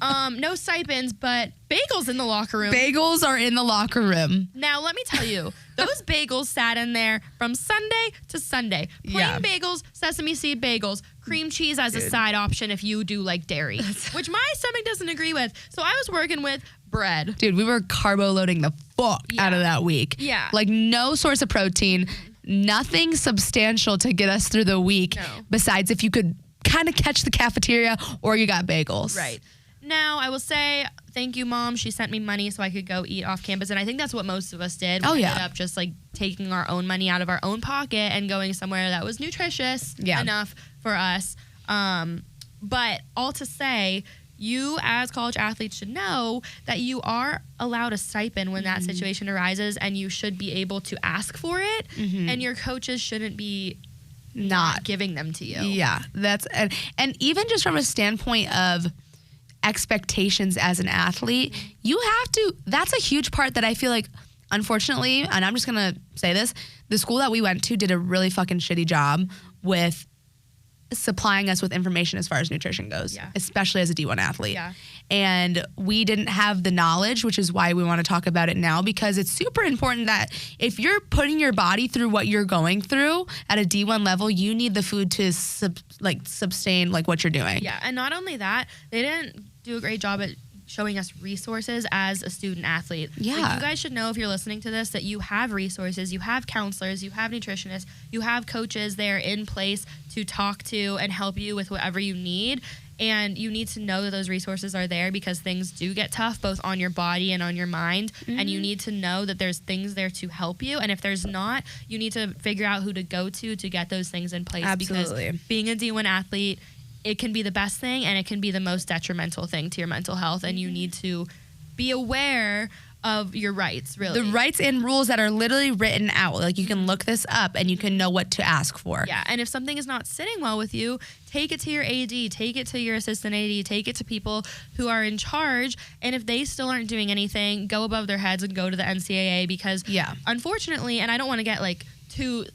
no stipends, but bagels in the locker room. Bagels are in the locker room. Now, let me tell you, those bagels sat in there from Sunday to Sunday. Plain bagels, sesame seed bagels, cream cheese as a side option if you do like dairy, which my stomach doesn't agree with. So I was working with bread. Dude, we were carbo loading the fuck out of that week. Yeah. Like no source of protein, nothing substantial to get us through the week besides if you could kind of catch the cafeteria or you got bagels. Right. Now, I will say, thank you, Mom. She sent me money so I could go eat off campus. And I think that's what most of us did. We ended up just like taking our own money out of our own pocket and going somewhere that was nutritious enough for us. But all to say, you as college athletes should know that you are allowed a stipend when that situation arises, and you should be able to ask for it. And your coaches shouldn't be not giving them to you. Yeah, that's and even just from a standpoint of expectations as an athlete, you have to, that's a huge part that I feel like, unfortunately, and I'm just gonna say this, the school that we went to did a really fucking shitty job with supplying us with information as far as nutrition goes, especially as a D1 athlete. And we didn't have the knowledge, which is why we want to talk about it now, because it's super important that if you're putting your body through what you're going through at a D1 level, you need the food to sustain like what you're doing. Yeah, and not only that, they didn't do a great job at showing us resources as a student athlete. Yeah. Like, you guys should know, if you're listening to this, that you have resources, you have counselors, you have nutritionists, you have coaches there in place to talk to and help you with whatever you need. And you need to know that those resources are there, because things do get tough both on your body and on your mind. And you need to know that there's things there to help you. And if there's not, you need to figure out who to go to get those things in place. Absolutely. Because being a D1 athlete, it can be the best thing and it can be the most detrimental thing to your mental health. And you need to be aware of your rights, really. The rights and rules that are literally written out. Like, you can look this up and you can know what to ask for. Yeah, and if something is not sitting well with you, take it to your AD, take it to your assistant AD, take it to people who are in charge. And if they still aren't doing anything, go above their heads and go to the NCAA, because unfortunately, and I don't want to get too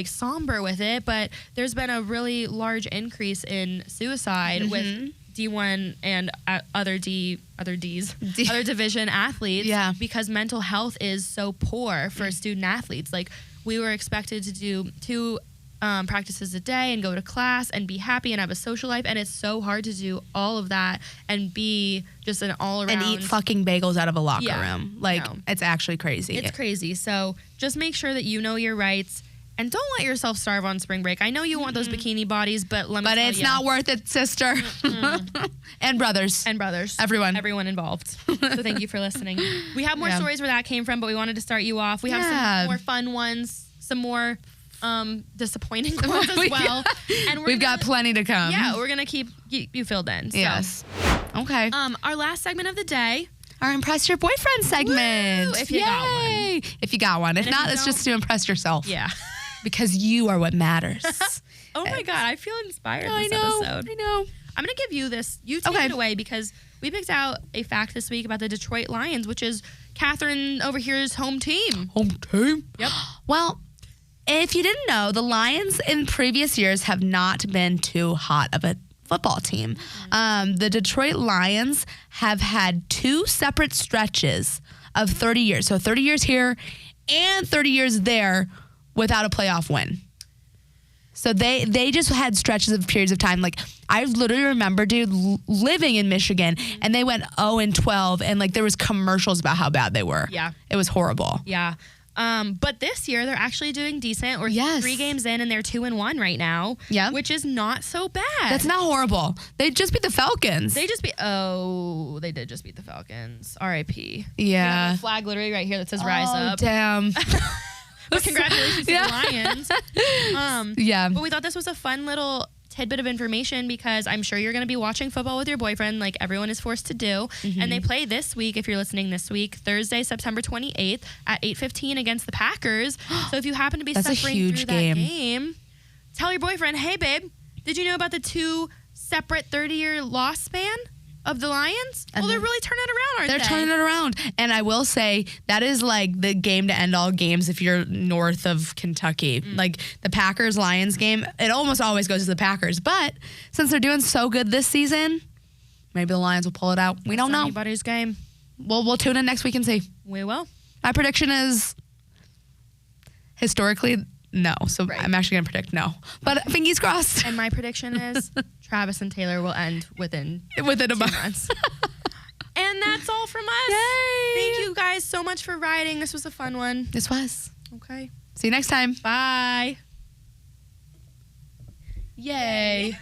somber with it, but there's been a really large increase in suicide with D1 and other division athletes, because mental health is so poor for student athletes. Like, we were expected to do 2 practices a day and go to class and be happy and have a social life, and it's so hard to do all of that and be just an all-around... And eat fucking bagels out of a locker room. Like, it's actually crazy. It's crazy. So just make sure that you know your rights. And don't let yourself starve on spring break. I know you want those bikini bodies, but let me tell you. But it's not worth it, sister. And brothers. And brothers. Everyone involved. So thank you for listening. We have more stories where that came from, but we wanted to start you off. We have some more fun ones, some more disappointing ones as well. And we've got plenty to come. Yeah, we're going to keep you filled in. So. Yes. Okay. Our last segment of the day. Our Impress Your Boyfriend segment. Woo! If you got one. If you got one. If not, it's just to impress yourself. Yeah. Because you are what matters. Oh my God, I feel inspired this episode. I know. I'm going to give you this. You take it away, because we picked out a fact this week about the Detroit Lions, which is Catherine over here's home team. Home team? Yep. Well, if you didn't know, the Lions in previous years have not been too hot of a football team. The Detroit Lions have had 2 separate stretches of 30 years. So 30 years here and 30 years there without a playoff win. So they just had stretches of periods of time. Like, I literally remember, dude, living in Michigan, and they went 0-12, and like there was commercials about how bad they were. Yeah. It was horrible. Yeah. But this year they're actually doing decent. We're 3 games in and they're 2-1 right now. Yeah. Which is not so bad. That's not horrible. They just beat the Falcons. They did just beat the Falcons. R.I.P. Yeah. We have a flag literally right here that says Rise Up. Damn. But congratulations to the Lions. But we thought this was a fun little tidbit of information, because I'm sure you're going to be watching football with your boyfriend like everyone is forced to do. And they play this week, if you're listening this week, Thursday, September 28th at 8:15 against the Packers. So if you happen to be suffering through that game, tell your boyfriend, hey, babe, did you know about the 2 separate 30-year loss span of the Lions? Well, they're really turning it around, aren't they? They're turning it around. And I will say, that is like the game to end all games if you're north of Kentucky. Like, the Packers-Lions game, it almost always goes to the Packers. But since they're doing so good this season, maybe the Lions will pull it out. We don't know. Anybody's game. We'll tune in next week and see. We will. My prediction is, historically, no. So I'm actually going to predict no. But fingers crossed. And my prediction is Travis and Taylor will end within a 2 months. And that's all from us. Yay. Thank you guys so much for riding. This was a fun one. This was. Okay. See you next time. Bye. Yay.